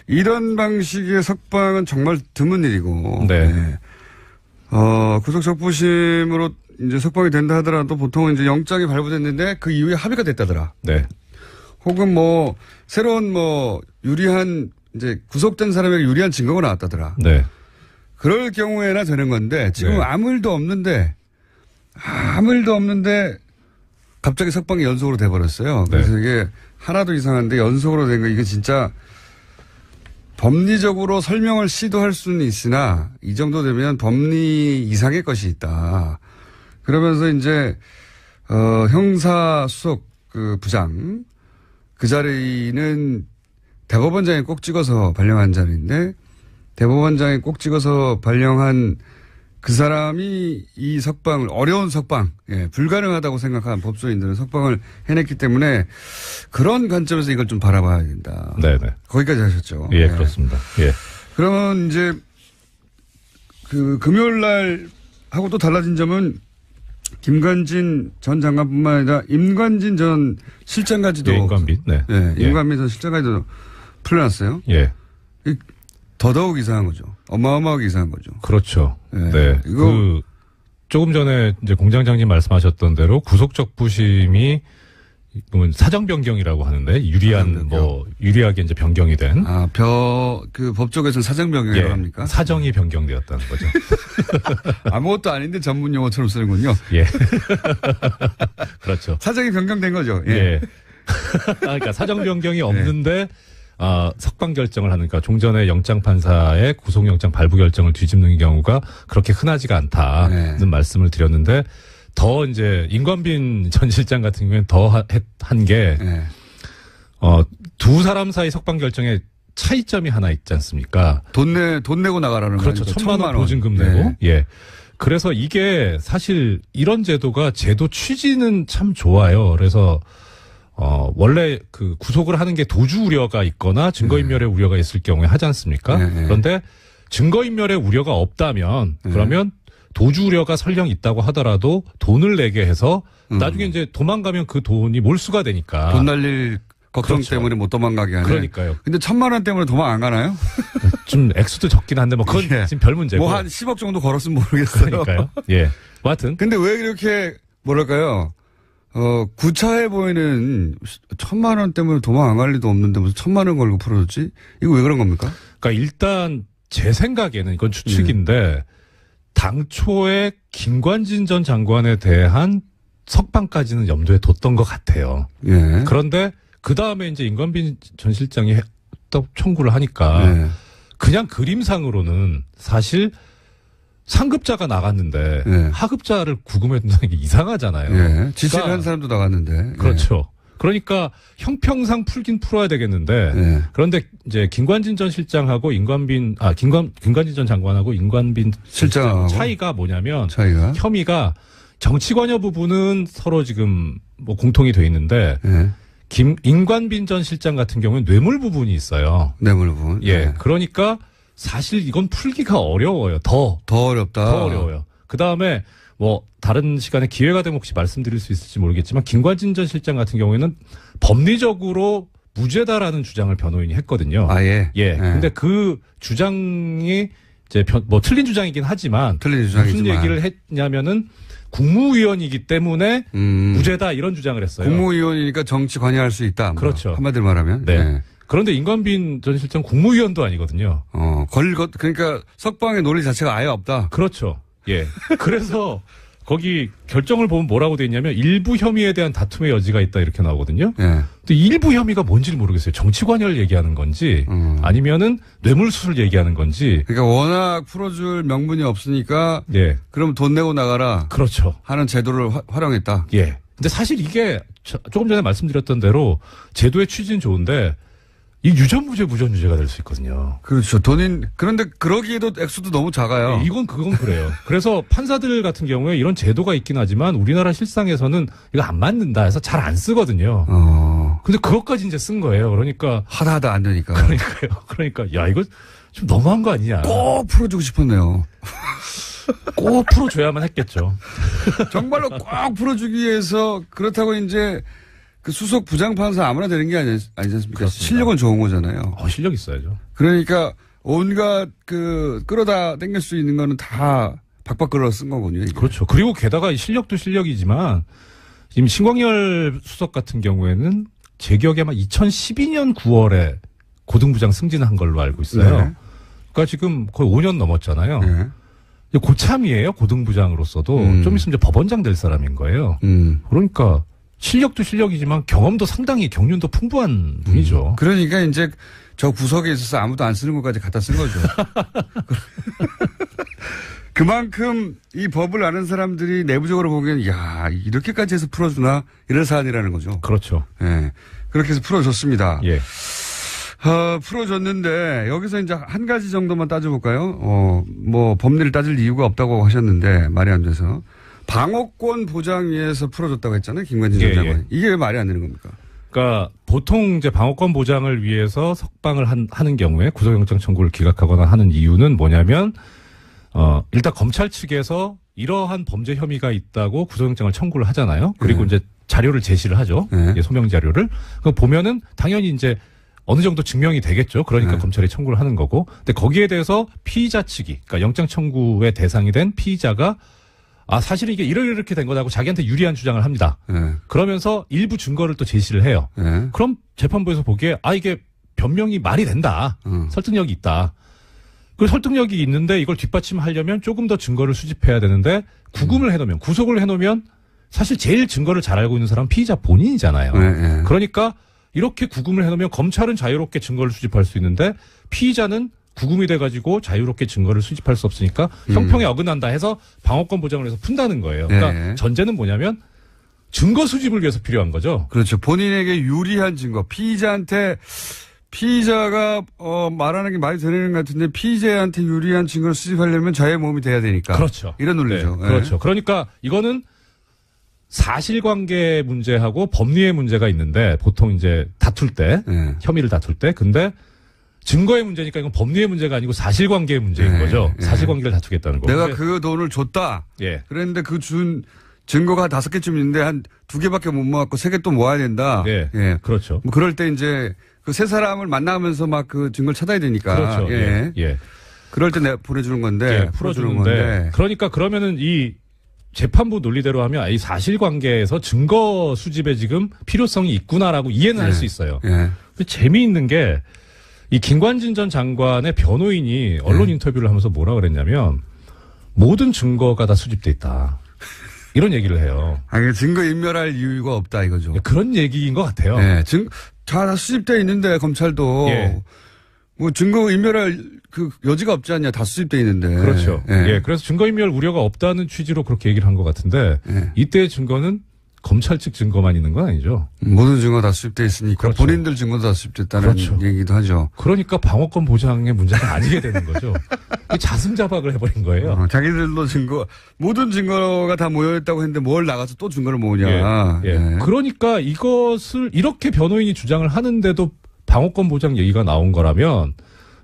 이런 방식의 석방은 정말 드문 일이고, 네. 구속적부심으로 이제 석방이 된다 하더라도 보통은 이제 영장이 발부됐는데 그 이후에 합의가 됐다더라. 네. 혹은 새로운 유리한, 이제 구속된 사람에게 유리한 증거가 나왔다더라. 네. 그럴 경우에나 되는 건데 지금 네. 아무 일도 없는데 갑자기 석방이 연속으로 돼버렸어요. 그래서 네. 이게 하나도 이상한데 연속으로 된 거 이게 진짜 법리적으로 설명을 시도할 수는 있으나 이 정도 되면 법리 이상의 것이 있다. 그러면서 이제 형사수석 부장 그 자리는 대법원장이 꼭 찍어서 발령한 자리인데 대법원장이 꼭 찍어서 발령한 그 사람이 이 석방을, 어려운 석방, 불가능하다고 생각한 법조인들은 석방을 해냈기 때문에 그런 관점에서 이걸 좀 바라봐야 된다. 네네. 거기까지 하셨죠. 예, 그렇습니다. 예. 그러면 이제 금요일 날 하고 또 달라진 점은 김관진 전 장관뿐만 아니라 임관진 전 실장까지도. 임관빈. 네. 임관빈 전 실장까지도 풀려났어요. 예. 더더욱 이상한 거죠. 어마어마하게 이상한 거죠. 그렇죠. 네. 네. 이거 조금 전에 이제 공장장님 말씀하셨던 대로 구속적부심이 사정 변경이라고 하는데 유리하게 이제 변경이 된. 그 법조계에서는 사정 변경이라고 합니까? 사정이 변경되었다는 거죠. 아무것도 아닌데 전문 용어처럼 쓰는군요. 예. 그렇죠. 사정이 변경된 거죠. 예. 예. 그러니까 사정 변경이 없는데 석방 결정을 하니까 종전의 영장판사의 구속영장 발부 결정을 뒤집는 경우가 그렇게 흔하지가 않다는 말씀을 드렸는데 더 이제 임관빈 전 실장 같은 경우에는 더 한 게 두 사람 사이 석방 결정에 차이점이 하나 있지 않습니까? 돈 내고 나가라는 거죠. 그렇죠. 1,000만 원 보증금 내고. 예. 그래서 이게 사실 이런 제도가 제도 취지는 참 좋아요. 그래서 원래 그 구속을 하는 게 도주 우려가 있거나 증거인멸의 우려가 있을 경우에 하지 않습니까? 그런데 증거인멸의 우려가 없다면 그러면 도주 우려가 설령 있다고 하더라도 돈을 내게 해서 나중에 이제 도망가면 그 돈이 몰수가 되니까. 돈 날릴 걱정 그렇죠. 때문에 못 도망가게 하네. 그러니까요. 근데 1,000만 원 때문에 도망 안 가나요? 좀 액수도 적긴 한데 뭐 그건 지금 별 문제고. 뭐 한 10억 정도 걸었으면 모르겠어요. 그러니까요. 예. 뭐 하여튼. 근데 왜 이렇게 뭐랄까요? 구차해 보이는 1,000만 원 때문에 도망 안 갈 리도 없는데 무슨 1,000만 원 걸고 풀어줬지? 이거 왜 그런 겁니까? 그러니까 일단 제 생각에는 이건 추측인데 당초에 김관진 전 장관에 대한 석방까지는 염두에 뒀던 것 같아요. 예. 그런데 그 다음에 이제 임관빈 전 실장이 또 청구를 하니까 그냥 그림상으로는 사실 상급자가 나갔는데 하급자를 구금해둔다는 게 이상하잖아요. 예. 지시를 한 사람도 나갔는데. 그렇죠. 그러니까 형평상 풀긴 풀어야 되겠는데 그런데 이제 김관진 전 실장하고 김관진 전 장관하고 임관빈 실장 차이가 뭐냐면 혐의가 정치 관여 부분은 서로 지금 뭐 공통이 돼 있는데 임관빈 전 실장 같은 경우는 뇌물 부분이 있어요. 뇌물 부분. 예. 그러니까 사실 이건 풀기가 어려워요. 더 어렵다. 더 어려워요. 그 다음에 뭐 다른 시간에 기회가 되면 혹시 말씀드릴 수 있을지 모르겠지만 김관진 전 실장 같은 경우에는 법리적으로 무죄다라는 주장을 변호인이 했거든요. 예. 근데 그 주장이 이제 뭐 틀린 주장이긴 하지만 무슨 얘기를 했냐면은 국무위원이기 때문에 무죄다 이런 주장을 했어요. 국무위원이니까 정치 관여할 수 있다. 뭐 그렇죠. 한마디로 말하면. 네. 그런데 임관빈 전 실장 국무위원도 아니거든요. 그러니까 석방의 논리 자체가 아예 없다. 그렇죠. 예. 그래서 거기 결정을 보면 뭐라고 돼 있냐면 일부 혐의에 대한 다툼의 여지가 있다 이렇게 나오거든요. 근데 일부 혐의가 뭔지를 모르겠어요. 정치 관여를 얘기하는 건지 아니면은 뇌물수수를 얘기하는 건지. 그러니까 워낙 풀어줄 명분이 없으니까. 그럼 돈 내고 나가라. 그렇죠. 하는 제도를 활용했다. 예. 근데 사실 이게 조금 전에 말씀드렸던 대로 제도의 취지는 좋은데 이 유전무죄 무전유죄가 될 수 있거든요. 그렇죠. 그런데 그러기에도 액수도 너무 작아요. 네, 그건 그래요. 그래서 판사들 같은 경우에 이런 제도가 있긴 하지만 우리나라 실상에서는 이거 안 맞는다 해서 잘 안 쓰거든요. 근데 그것까지 이제 쓴 거예요. 그러니까. 하다 안 되니까. 그러니까요. 그러니까, 야, 이거 좀 너무한 거 아니냐. 꼭 풀어주고 싶었네요. 꼭 풀어줘야만 했겠죠. 정말로 꼭 풀어주기 위해서 그렇다고 이제 그 수석 부장판사 아무나 되는 게 아니지 않습니까? 그렇습니다. 실력은 좋은 거잖아요. 실력 있어야죠. 그러니까 온갖 끌어다 땡길 수 있는 거는 다 박박 끌어 쓴 거군요. 이게. 그렇죠. 그리고 게다가 실력도 실력이지만 지금 신광열 수석 같은 경우에는 제 기억에 아마 2012년 9월에 고등부장 승진한 걸로 알고 있어요. 그러니까 지금 거의 5년 넘었잖아요. 고참이에요. 고등부장으로서도 좀 있으면 이제 법원장 될 사람인 거예요. 그러니까 실력도 실력이지만 경험도 상당히 경륜도 풍부한 분이죠. 그러니까 이제 저 구석에 있어서 아무도 안 쓰는 것까지 갖다 쓴 거죠. 그만큼 이 법을 아는 사람들이 내부적으로 보기에는 야 이렇게까지 해서 풀어주나 이런 사안이라는 거죠. 그렇죠. 예. 그렇게 해서 풀어줬습니다. 예. 풀어줬는데 여기서 이제 한 가지 정도만 따져볼까요? 뭐 법리를 따질 이유가 없다고 하셨는데 말이 안 돼서. 방어권 보장 위해서 풀어줬다고 했잖아요. 김관진 전 장관. 이게 왜 말이 안 되는 겁니까? 그러니까 보통 이제 방어권 보장을 위해서 석방을 하는 경우에 구속영장 청구를 기각하거나 하는 이유는 뭐냐면 일단 검찰 측에서 이러한 범죄 혐의가 있다고 구속영장을 청구를 하잖아요. 그리고 이제 자료를 제시를 하죠. 소명 자료를. 그 보면은 당연히 이제 어느 정도 증명이 되겠죠. 그러니까 검찰이 청구를 하는 거고. 근데 거기에 대해서 피의자 측이, 그러니까 영장 청구의 대상이 된 피의자가 사실은 이게 이렇게 된 거다고 자기한테 유리한 주장을 합니다. 그러면서 일부 증거를 또 제시를 해요. 그럼 재판부에서 보기에 이게 변명이 말이 된다. 설득력이 있다. 그 설득력이 있는데 이걸 뒷받침하려면 조금 더 증거를 수집해야 되는데 구속을 해놓으면 사실 제일 증거를 잘 알고 있는 사람은 피의자 본인이잖아요. 그러니까 이렇게 구금을 해놓으면 검찰은 자유롭게 증거를 수집할 수 있는데 피의자는 구금이 돼가지고 자유롭게 증거를 수집할 수 없으니까 형평에 어긋난다 해서 방어권 보장을 해서 푼다는 거예요. 그러니까 전제는 뭐냐면 증거 수집을 위해서 필요한 거죠. 그렇죠. 본인에게 유리한 증거. 피의자가 말하는 게 말이 되는 것 같은데 피의자한테 유리한 증거를 수집하려면 자의 몸이 돼야 되니까. 그렇죠. 이런 논리죠. 네. 그렇죠. 그러니까 이거는 사실관계 문제하고 법리의 문제가 있는데 보통 이제 다툴 때 혐의를 다툴 때 근데 증거의 문제니까 이건 법리의 문제가 아니고 사실관계의 문제인 거죠. 사실관계를 다투겠다는 거. 내가 그 돈을 줬다. 그랬는데 그 준 증거가 5개쯤 있는데 한 2개밖에 못 모았고 3개 또 모아야 된다. 그렇죠. 뭐 그럴 때 이제 그 세 사람을 만나면서 막 그 증거를 찾아야 되니까. 그렇죠. 그럴 때 내가 보내주는 건데. 풀어주는 건데. 그러니까 그러면은 이 재판부 논리대로 하면 이 사실관계에서 증거 수집에 지금 필요성이 있구나라고 이해는 할 수 있어요. 근데 재미있는 게 이 김관진 전 장관의 변호인이 언론 인터뷰를 하면서 뭐라 그랬냐면 모든 증거가 다 수집돼 있다. 이런 얘기를 해요. 증거 인멸할 이유가 없다 이거죠. 그런 얘기인 것 같아요. 다 수집돼 있는데 검찰도 뭐 증거 인멸할 그 여지가 없지 않냐. 다 수집돼 있는데. 그렇죠. 그래서 증거인멸 우려가 없다는 취지로 그렇게 얘기를 한 것 같은데 이때의 증거는 검찰 측 증거만 있는 건 아니죠. 모든 증거 다 수집돼 있으니까 그렇죠. 본인들 증거도 다 수집됐다는 얘기도 하죠. 그러니까 방어권 보장의 문제가 아니게 되는 거죠. 자승자박을 해버린 거예요. 자기들도 모든 증거가 다 모여있다고 했는데 뭘 나가서 또 증거를 모으냐. 그러니까 이것을 이렇게 변호인이 주장을 하는데도 방어권 보장 얘기가 나온 거라면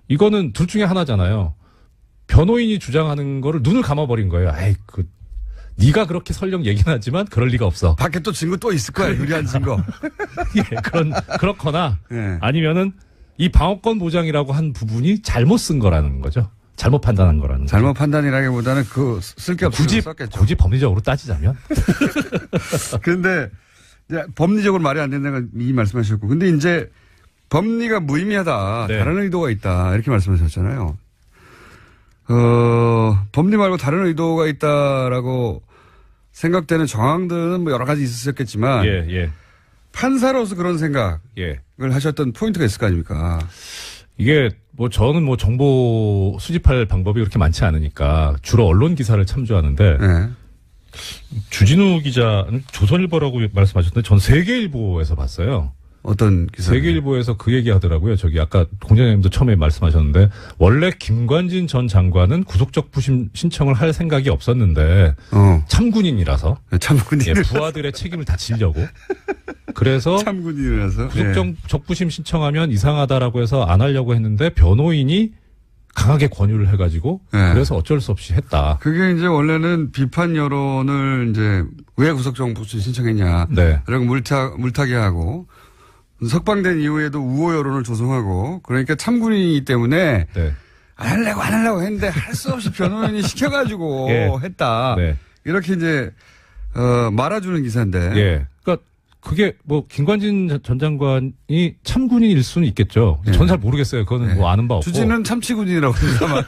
이거는 둘 중에 하나잖아요. 변호인이 주장하는 거를 눈을 감아버린 거예요. 네가 그렇게 설령 얘기는 하지만 그럴 리가 없어. 밖에 또 증거 또 있을 거야. 유리한 증거. 그렇거나 아니면은 이 방어권 보장이라고 한 부분이 잘못 쓴 거라는 거죠. 잘못 판단한 거라는 잘못 판단이라기보다는 쓸 게 없어서 썼겠죠. 굳이 법리적으로 따지자면. 그런데 법리적으로 말이 안 된다는 이 말씀하셨고 근데 이제 법리가 무의미하다. 다른 의도가 있다. 이렇게 말씀하셨잖아요. 법리 말고 다른 의도가 있다라고 생각되는 정황들은 뭐 여러 가지 있었겠지만 판사로서 그런 생각을 하셨던 포인트가 있을 거 아닙니까? 이게 뭐 저는 뭐 정보 수집할 방법이 그렇게 많지 않으니까 주로 언론 기사를 참조하는데 주진우 기자 조선일보라고 말씀하셨는데 전 세계일보에서 봤어요. 어떤 기사? 세계일보에서 그 얘기 하더라고요. 저기 아까 공장장님도 처음에 말씀하셨는데 원래 김관진 전 장관은 구속적 부심 신청을 할 생각이 없었는데 참군인이라서 부하들의 책임을 다 지려고 그래서 참군인이라서 구속적 부심 신청하면 이상하다라고 해서 안 하려고 했는데 변호인이 강하게 권유를 해가지고 그래서 어쩔 수 없이 했다. 그게 이제 원래는 비판 여론을 이제 왜 구속적 부심 신청했냐 이런 물타기 하고 석방된 이후에도 우호 여론을 조성하고 그러니까 참군인이기 때문에 안 하려고 했는데 할 수 없이 변호인이 시켜가지고 했다. 이렇게 이제 말아주는 기사인데. 그러니까 그게 뭐 김관진 전 장관이 참군인일 수는 있겠죠. 전 잘 모르겠어요. 그거는 뭐 아는 바 없고. 주진은 참치군인이라고 합니다만.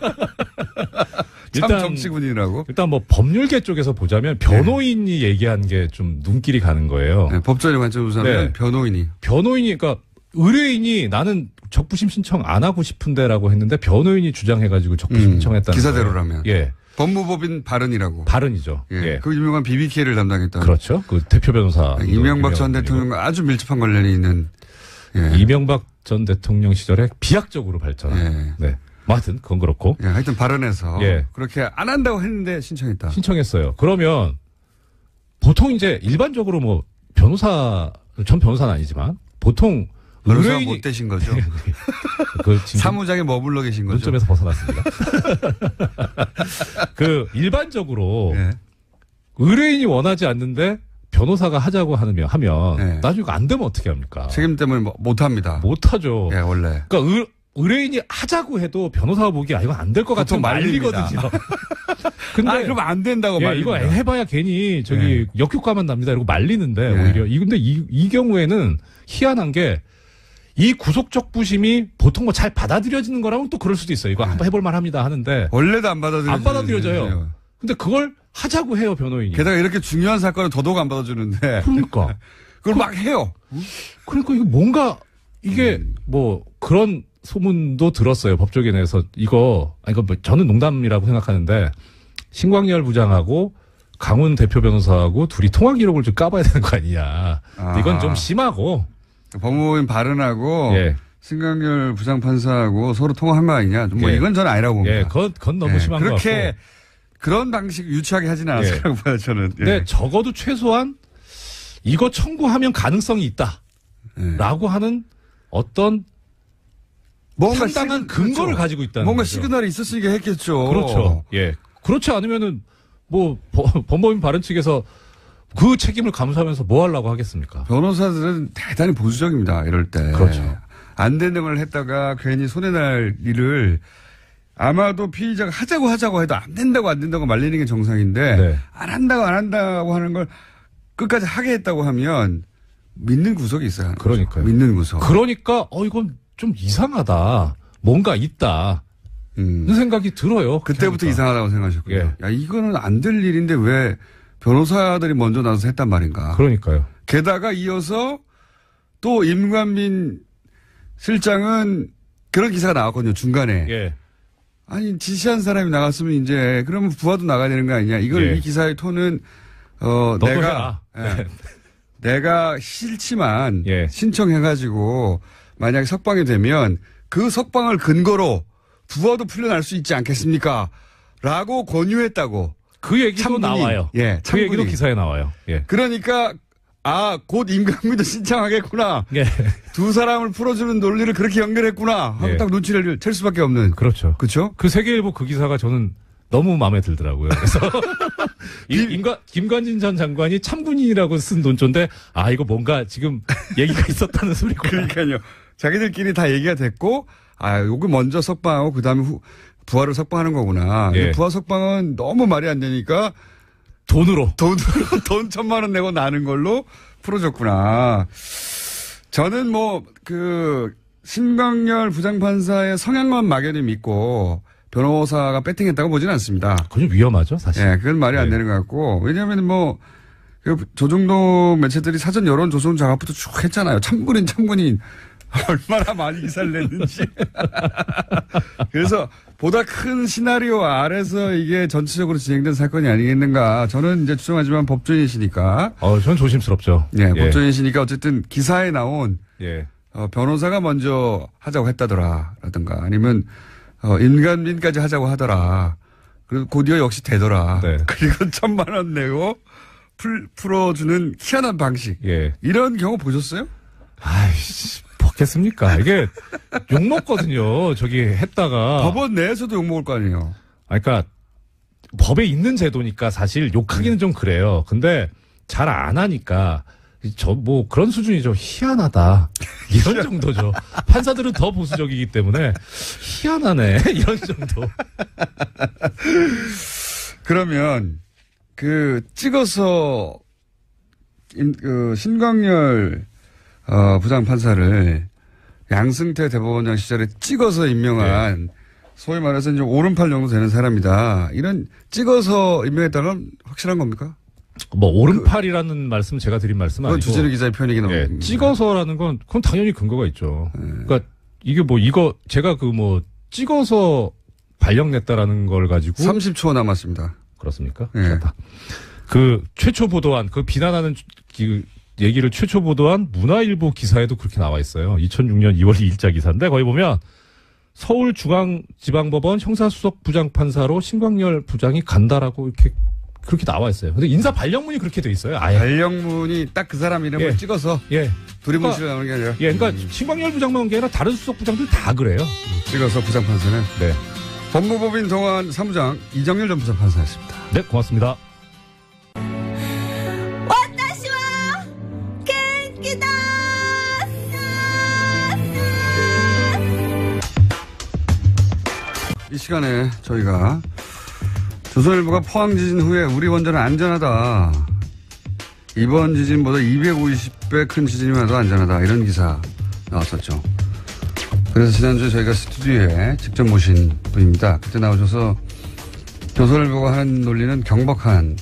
참 정치군이라고. 일단 뭐 법률계 쪽에서 보자면 변호인이 얘기한 게 좀 눈길이 가는 거예요. 법적인 관점으로 보자면 변호인이 그러니까 의뢰인이 나는 적부심 신청 안 하고 싶은데라고 했는데 변호인이 주장해가지고 적부심 신청했다는 기사대로라면. 법무법인 발언이죠. 그 유명한 BBK를 담당했던. 그렇죠. 그 대표 변호사. 이명박 전 대통령과 아주 밀접한 관련이 있는. 이명박 전 대통령 시절에 비약적으로 발전한. 하여튼 그건 그렇고. 하여튼 발언해서 그렇게 안 한다고 했는데 신청했어요. 그러면 보통 이제 일반적으로 뭐 전 변호사는 아니지만 보통 의뢰인이 못 되신 거죠. 사무장에 머물러 계신 거죠. 논점에서 벗어났습니다. 일반적으로 의뢰인이 원하지 않는데 변호사가 하자고 하면 네. 나중에 안 되면 어떻게 합니까? 책임 때문에 못 합니다. 못 하죠. 예, 원래. 그러니까 의뢰인이 하자고 해도 변호사가 보기에 이건 안 될 것 같아서 말리거든요. 근데 그럼 안 된다고 말립니다. 이거 해봐야 괜히 역효과만 납니다. 이러고 말리는데 오히려 근데 이 경우에는 희한한 게 이 구속적 부심이 보통 뭐 잘 받아들여지는 거라면 또 그럴 수도 있어요. 이거 한번 해볼 만합니다 하는데 원래도 안 받아들여져요. 근데 그걸 하자고 해요 변호인이. 게다가 이렇게 중요한 사건은 더더욱 안 받아주는데. 그러니까 그걸 막 해요. 그러니까 이거 뭔가 이게 뭐 그런 소문도 들었어요. 법조계 내에서 이거 저는 농담이라고 생각하는데 신광열 부장하고 강훈 대표 변호사하고 둘이 통화 기록을 좀 까봐야 되는 거 아니냐. 이건 좀 심하고. 법무법인 발언하고 신광열 부장판사하고 서로 통화한 거 아니냐. 뭐 이건 저는 아니라고 봅니다. 그건 너무 심한 거 같고. 그렇게 그런 방식 유치하게 하지는 않았을 거라고 봐요. 저는. 근데 적어도 최소한 이거 청구하면 가능성이 있다. 라고 하는 어떤 뭔가 상당한 근거를 가지고 있다는 뭔가 거죠. 시그널이 있었으니까 했겠죠. 그렇죠. 그렇지 않으면은 뭐 법무법인 발언 측에서 그 책임을 감수하면서 뭐 하려고 하겠습니까? 변호사들은 대단히 보수적입니다. 이럴 때. 그렇죠. 안 되는 걸 했다가 괜히 손해날 일을 아마도 피의자가 하자고 해도 안 된다고 말리는 게 정상인데 안 한다고 하는 걸 끝까지 하게 했다고 하면 믿는 구석이 있어요. 그러니까요. 믿는 구석. 그러니까 이건 좀 이상하다. 뭔가 있다. 그 생각이 들어요. 그때부터 그러니까. 이상하다고 생각하셨군요. 야, 이거는 안 될 일인데 왜 변호사들이 먼저 나서서 했단 말인가. 그러니까요. 게다가 이어서 또 임관민 실장은 그런 기사가 나왔거든요. 중간에. 아니 지시한 사람이 나갔으면 이제 그러면 부하도 나가야 되는 거 아니냐. 이걸 이 기사의 톤은 내가 싫지만 신청해가지고 만약에 석방이 되면 그 석방을 근거로 부하도 풀려날 수 있지 않겠습니까? 라고 권유했다고. 그 얘기도 참군이, 나와요. 그 얘기도 기사에 나와요. 그러니까 곧 임관민도 신청하겠구나. 두 사람을 풀어주는 논리를 그렇게 연결했구나. 하고 딱 눈치를 챌 수밖에 없는. 그렇죠. 그렇죠? 그 세계일보 그 기사가 저는 너무 마음에 들더라고요. 그래서 김관진 전 장관이 참군인이라고 쓴 논조인데 이거 뭔가 지금 얘기가 있었다는 소리구나. 그러니까요. 자기들끼리 다 얘기가 됐고 요거 먼저 석방하고 그다음에 부하를 석방하는 거구나. 부하 석방은 너무 말이 안 되니까 돈 1,000만 원 내고 나는 걸로 풀어줬구나. 저는 신광열 부장판사의 성향만 막연히 믿고 변호사가 배팅했다고 보지는 않습니다. 그건 위험하죠, 사실. 그건 말이 안 되는 것 같고. 왜냐하면 조중동 매체들이 사전 여론 조성 작업부터 쭉 했잖아요. 참군인. 얼마나 많이 기사를 냈는지. 그래서 보다 큰 시나리오 아래서 이게 전체적으로 진행된 사건이 아니겠는가. 저는 이제 추정하지만 법조인이시니까. 저는 조심스럽죠. 법조인이시니까 어쨌든 기사에 나온 변호사가 먼저 하자고 했다더라라든가 아니면 임관민까지 하자고 하더라. 그리고 곧이어 역시 되더라. 그리고 1,000만 원 내고 풀어주는 희한한 방식. 이런 경우 보셨어요? 아이씨. 먹겠습니까? 이게 욕먹거든요. 저기 했다가. 법원 내에서도 욕먹을 거 아니에요. 그러니까 법에 있는 제도니까 사실 욕하기는 좀 그래요. 근데 잘 안 하니까 그런 수준이죠. 희한하다. 이런 정도죠. 판사들은 더 보수적이기 때문에 희한하네. 이런 정도. 그러면 찍어서 신광열 부장판사를 양승태 대법원장 시절에 찍어서 임명한 소위 말해서 이제 오른팔 정도 되는 사람이다. 이런 찍어서 임명했다는 확실한 겁니까? 오른팔이라는 말씀 제가 드린 말씀은 아니고. 주진우 기자의 표현이긴 합니다. 찍어서라는 그건 당연히 근거가 있죠. 그러니까 이게 제가 찍어서 발령냈다라는 걸 가지고. 30초 남았습니다. 그렇습니까? 최초 보도한, 비난하는 얘기를 최초 보도한 문화일보 기사에도 그렇게 나와 있어요. 2006년 2월 2일자 기사인데 거기 보면 서울중앙지방법원 형사수석 부장판사로 신광열 부장이 간다라고 그렇게 나와 있어요. 근데 인사 발령문이 그렇게 돼 있어요. 아예. 발령문이 딱 그 사람 이름을 찍어서 두리뭉실로 나오는 게 아니라. 그러니까 신광열 부장만 온 게 아니라 다른 수석 부장들 다 그래요. 찍어서 부장판사는. 법무법인 동안 사무장 이정열 전 부장판사였습니다. 네, 고맙습니다. 와타시 시간에 저희가 조선일보가 포항 지진 후에 우리 원전은 안전하다. 이번 지진보다 250배 큰 지진이라도 안전하다. 이런 기사 나왔었죠. 그래서 지난주에 저희가 스튜디오에 직접 모신 분입니다. 그때 나오셔서 조선일보가 하는 논리는 경박한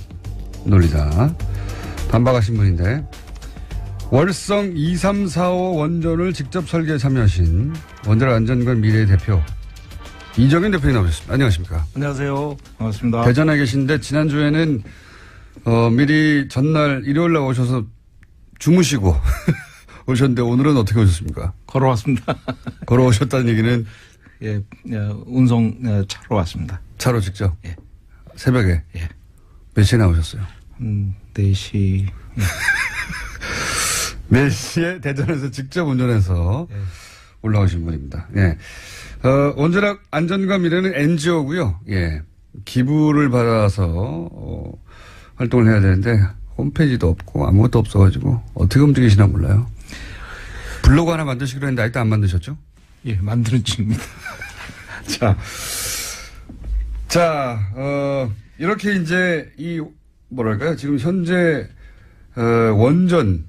논리다. 반박하신 분인데 월성 2345 원전을 직접 설계에 참여하신 원자력 안전관 미래의 대표 이정현 대표님 나오셨습니다. 안녕하십니까? 안녕하세요. 반갑습니다. 대전에 계신데 지난주에는 미리 전날 일요일 날 오셔서 주무시고 오셨는데 오늘은 어떻게 오셨습니까? 걸어왔습니다. 걸어오셨다는 얘기는? 예, 운송 차로 왔습니다. 차로 직접? 예. 새벽에? 예. 몇 시에 나오셨어요? 4시. 예. 4시에 대전에서 직접 운전해서 예. 올라오신 분입니다. 예. 원자력 안전과 미래는 NGO고요. 예. 기부를 받아서 활동을 해야 되는데 홈페이지도 없고 아무것도 없어가지고 어떻게 움직이시나 몰라요. 블로그 하나 만드시기로 했는데 아직도 안 만드셨죠? 예, 만드는 중입니다. 자, 이렇게 이제 뭐랄까요. 지금 현재 원전을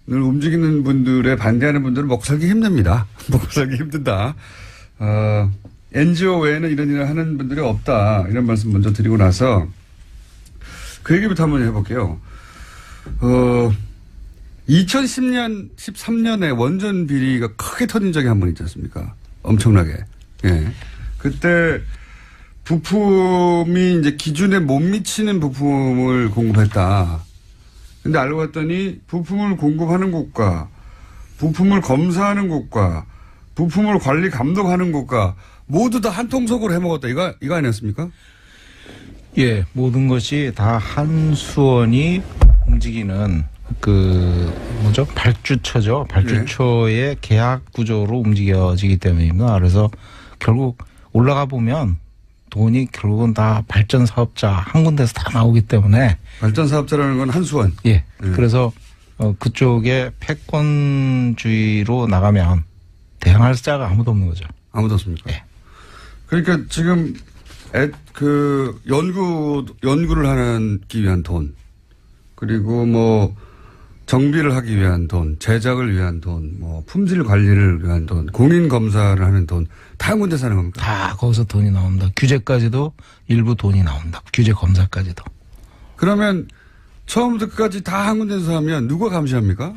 움직이는 분들의 반대하는 분들은 먹고 살기 힘듭니다. 먹고 살기 힘든다. NGO 외에는 이런 일을 하는 분들이 없다. 이런 말씀 먼저 드리고 나서 그 얘기부터 한번 해볼게요. 2010년, 13년에 원전 비리가 크게 터진 적이 한 번 있지 않습니까? 엄청나게. 예. 그때 부품이 이제 기준에 못 미치는 부품을 공급했다. 근데 알고 봤더니 부품을 공급하는 곳과 부품을 검사하는 곳과 부품을 관리 감독하는 곳과 모두 다 한 통속으로 해먹었다. 이거 아니었습니까? 예, 모든 것이 다 한수원이 움직이는 발주처죠. 발주처의 계약 구조로 움직여지기 때문입니다. 그래서 결국 올라가 보면 돈이 결국은 다 발전 사업자 한 군데서 다 나오기 때문에. 발전 사업자라는 건 한수원. 예. 그래서 그쪽에 패권주의로 나가면 대항할 자가 아무도 없는 거죠. 아무도 없습니까? 예. 그러니까 지금 연구를 하기 위한 돈, 그리고 뭐 정비를 하기 위한 돈, 제작을 위한 돈, 뭐 품질 관리를 위한 돈, 공인 검사를 하는 돈, 다 한 군데 사는 겁니까? 다 거기서 돈이 나옵니다. 규제까지도 일부 돈이 나온다. 규제 검사까지도. 그러면 처음부터 끝까지 다 한 군데서 하면 누가 감시합니까?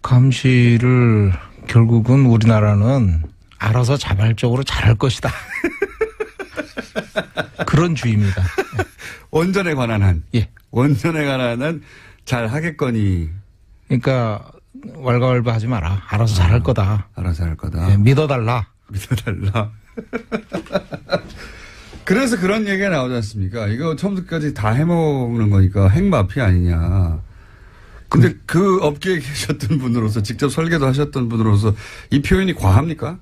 감시를 결국은 우리나라는 알아서 자발적으로 잘할 것이다. 그런 주의입니다. 원전에 관한 한. 예. 원전에 관한 한 잘 하겠거니. 그러니까 왈가왈부하지 마라. 알아서 잘할 거다. 알아서 잘할 거다. 예, 믿어달라. 믿어달라. 그래서 그런 얘기가 나오지 않습니까? 이거 처음부터 끝까지 다 해먹는 거니까 핵마피아 아니냐. 근데 그 업계에 계셨던 분으로서 직접 설계도 하셨던 분으로서 이 표현이 과합니까?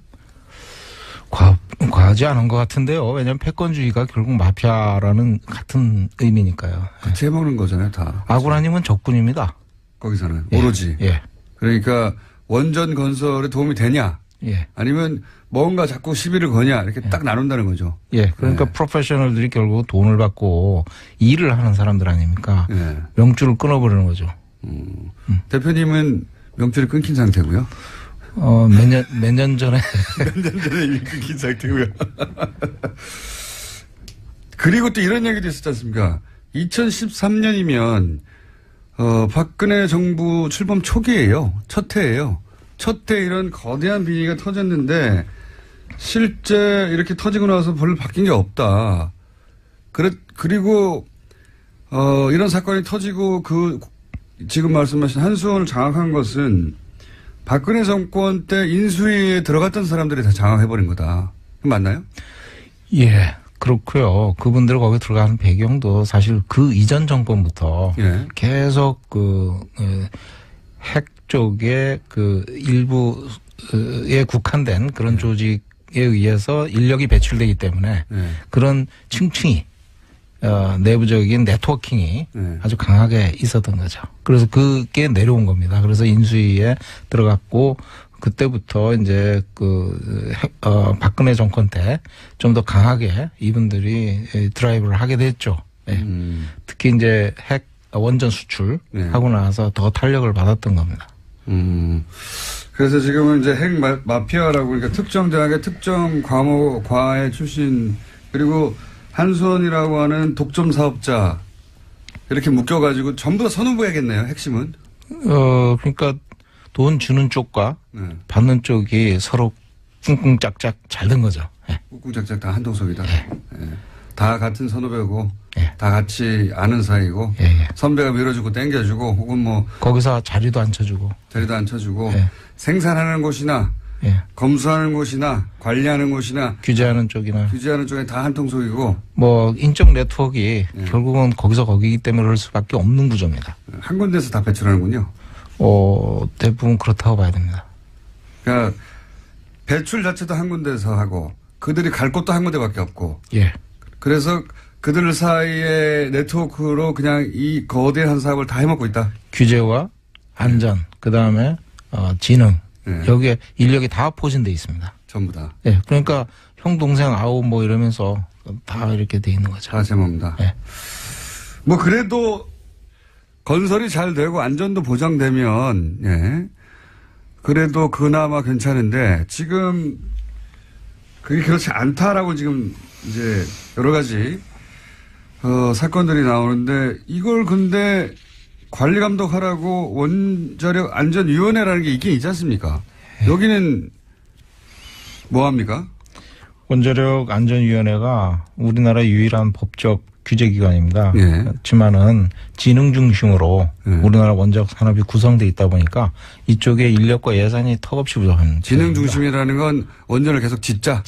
과하지 않은 것 같은데요. 왜냐하면 패권주의가 결국 마피아라는 같은 의미니까요. 같이 해먹는 거잖아요, 다. 아고라님은 적군입니다. 거기서는. 예. 오로지. 예. 그러니까 원전 건설에 도움이 되냐. 예. 아니면 뭔가 자꾸 시비를 거냐. 이렇게 딱 나눈다는 거죠. 예. 그러니까 프로페셔널들이 결국 돈을 받고 일을 하는 사람들 아닙니까? 예. 명줄을 끊어버리는 거죠. 대표님은 명줄이 끊긴 상태고요. 몇 년 전에. 몇 년 전에 이미 끊긴 상태고요. 그리고 또 이런 얘기도 있었지 않습니까? 2013년이면, 박근혜 정부 출범 초기예요. 첫 해예요. 첫 해 이런 거대한 비리가 터졌는데, 실제 이렇게 터지고 나서 별로 바뀐 게 없다. 그리고, 이런 사건이 터지고 지금 말씀하신 한수원을 장악한 것은 박근혜 정권 때 인수위에 들어갔던 사람들이 다 장악해버린 거다. 맞나요? 예, 그렇고요. 그분들 거기 들어가는 배경도 사실 그 이전 정권부터 예. 계속 핵 쪽에 일부에 국한된 그런 조직에 의해서 인력이 배출되기 때문에 그런 층층이 내부적인 네트워킹이 아주 강하게 있었던 거죠. 그래서 그게 내려온 겁니다. 그래서 인수위에 들어갔고 그때부터 이제 박근혜 정권 때 좀 더 강하게 이분들이 드라이브를 하게 됐죠. 네. 특히 이제 핵 원전 수출 하고 나서 더 탄력을 받았던 겁니다. 그래서 지금은 이제 핵 마피아라고 그러니까 특정 대학의 특정 과외 출신 그리고 한수원이라고 하는 독점 사업자 이렇게 묶여가지고 전부 다 선후배겠네요. 핵심은. 그러니까 돈 주는 쪽과 받는 쪽이 서로 꿍꿍짝짝 잘 된 거죠. 네. 꿍꿍짝짝 다 한통속이다. 네. 네. 다 같은 선후배고 다 같이 아는 사이고 선배가 밀어주고 땡겨주고 혹은 뭐 거기서 자리도 안 쳐주고 생산하는 곳이나 검수하는 곳이나 관리하는 곳이나 규제하는 쪽이나 다 한통속이고 뭐 인적 네트워크가 결국은 거기서 거기이기 때문에 그럴 수밖에 없는 구조입니다. 한 군데서 다 배출하는군요. 대부분 그렇다고 봐야 됩니다. 그러니까 배출 자체도 한 군데서 하고 그들이 갈 곳도 한 군데밖에 없고. 그래서 그들 사이의 네트워크로 그냥 이 거대한 사업을 다 해먹고 있다. 규제와 안전, 그다음에 지능 여기에 인력이 다 포진돼 있습니다. 전부 다. 그러니까 형 동생 아우 뭐 이러면서 다 이렇게 돼 있는 거죠. 다 제목입니다. 뭐 그래도 건설이 잘 되고 안전도 보장되면 그래도 그나마 괜찮은데 지금 그게 그렇지 않다라고 지금 이제 여러 가지 사건들이 나오는데 이걸 근데 관리 감독하라고 원자력 안전위원회라는 게 있긴 있지 않습니까? 여기는 뭐 합니까? 원자력 안전위원회가 우리나라 유일한 법적 규제기관입니다. 그렇지만은 지능 중심으로 우리나라 원자력 산업이 구성돼 있다 보니까 이쪽에 인력과 예산이 턱없이 부족합니다. 지능 중심이라는 건 원전을 계속 짓자.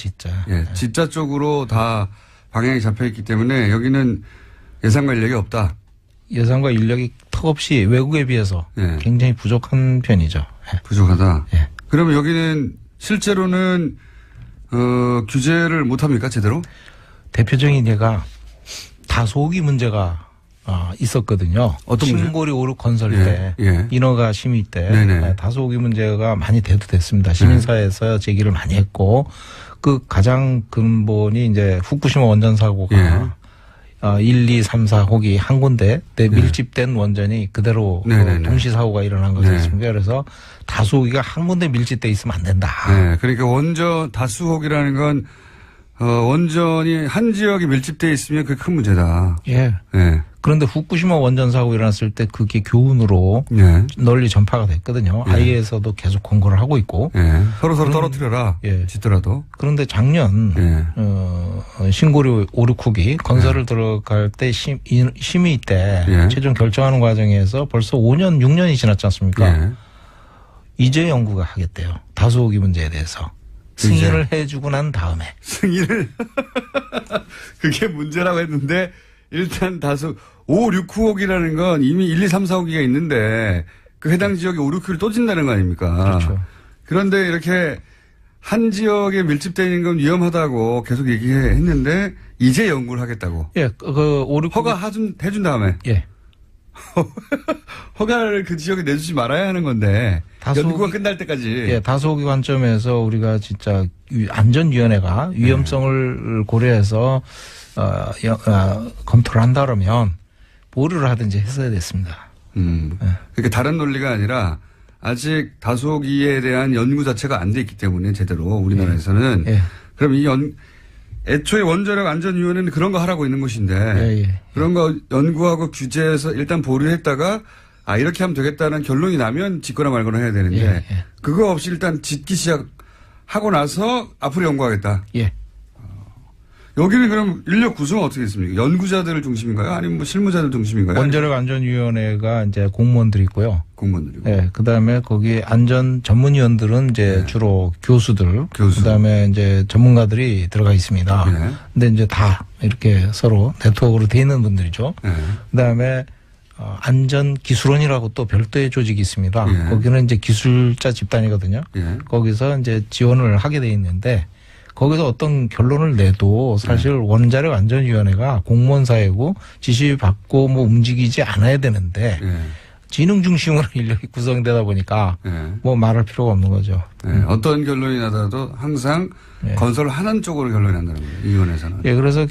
짓자 쪽으로 다 방향이 잡혀 있기 때문에 여기는 예산과 인력이 없다. 예산과 인력이 턱없이 외국에 비해서 굉장히 부족한 편이죠. 부족하다. 그러면 여기는 실제로는 규제를 못 합니까 제대로? 대표적인 예가 다소기 문제가 있었거든요. 어떤 문제? 신고리 오륙 건설 때 인허가 심의 때 다소기 문제가 많이 대두됐습니다. 시민사회에서 제기를 많이 했고 그 가장 근본이 이제 후쿠시마 원전 사고가 1, 2, 3, 4호기 한 군데 밀집된 원전이 그대로 동시 사고가 일어난 거지 않습니까? 그래서 다수호기가 한 군데 밀집돼 있으면 안 된다. 그러니까 원전 다수호기라는 건 원전이 한 지역에 밀집돼 있으면 그게 큰 문제다. 그런데 후쿠시마 원전 사고 일어났을 때 그게 교훈으로 널리 전파가 됐거든요. IA에서도 계속 권고를 하고 있고. 서로 떨어뜨려라. 짓더라도. 그런데 작년 신고리 5, 6호기 건설을 들어갈 때 심의 때 최종 결정하는 과정에서 벌써 5년, 6년이 지났지 않습니까? 이제 연구가 하겠대요. 다수호기 문제에 대해서. 승인을 해주고 난 다음에. 승인을. 그게 문제라고 했는데 일단 다수 5, 6호기라는 건 이미 1, 2, 3, 4호기가 있는데 그 해당 지역에 5, 6호기를 또 진다는 거 아닙니까? 그렇죠. 그런데 이렇게 한 지역에 밀집되어 있는 건 위험하다고 계속 얘기했는데 이제 연구를 하겠다고. 그 5, 6호기. 허가 해준 다음에. 허가를 그 지역에 내주지 말아야 하는 건데 연구가 끝날 때까지. 다소호기 관점에서 우리가 진짜 안전위원회가 위험성을 고려해서 검토를 한다 그러면 뭐를 하든지 했어야 됐습니다. 그러니까 다른 논리가 아니라 아직 다소호기에 대한 연구 자체가 안 돼 있기 때문에 제대로 우리나라에서는 그럼 애초에 원자력 안전위원회는 그런 거 하라고 있는 곳인데 그런 거 연구하고 규제해서 일단 보류했다가 이렇게 하면 되겠다는 결론이 나면 짓거나 말거나 해야 되는데 그거 없이 일단 짓기 시작하고 나서 앞으로 연구하겠다. 여기는 그럼 인력 구성은 어떻게 됐습니까? 연구자들 중심인가요? 아니면 뭐 실무자들 중심인가요? 원자력 안전위원회가 이제 공무원들이 있고요. 공무원들이고. 그 다음에 거기 안전 전문위원들은 이제 주로 교수들. 그 다음에 이제 전문가들이 들어가 있습니다. 근데 이제 다 이렇게 서로 네트워크로 돼 있는 분들이죠. 그 다음에 안전기술원이라고 또 별도의 조직이 있습니다. 거기는 이제 기술자 집단이거든요. 거기서 이제 지원을 하게 돼 있는데 거기서 어떤 결론을 내도 사실 원자력 안전위원회가 공무원 사회고 지시받고 뭐 움직이지 않아야 되는데 지능 중심으로 인력이 구성되다 보니까 뭐 말할 필요가 없는 거죠. 어떤 결론이 나더라도 항상 건설하는 쪽으로 결론이 난다는 거예요. 위원회에서는. 예, 그래서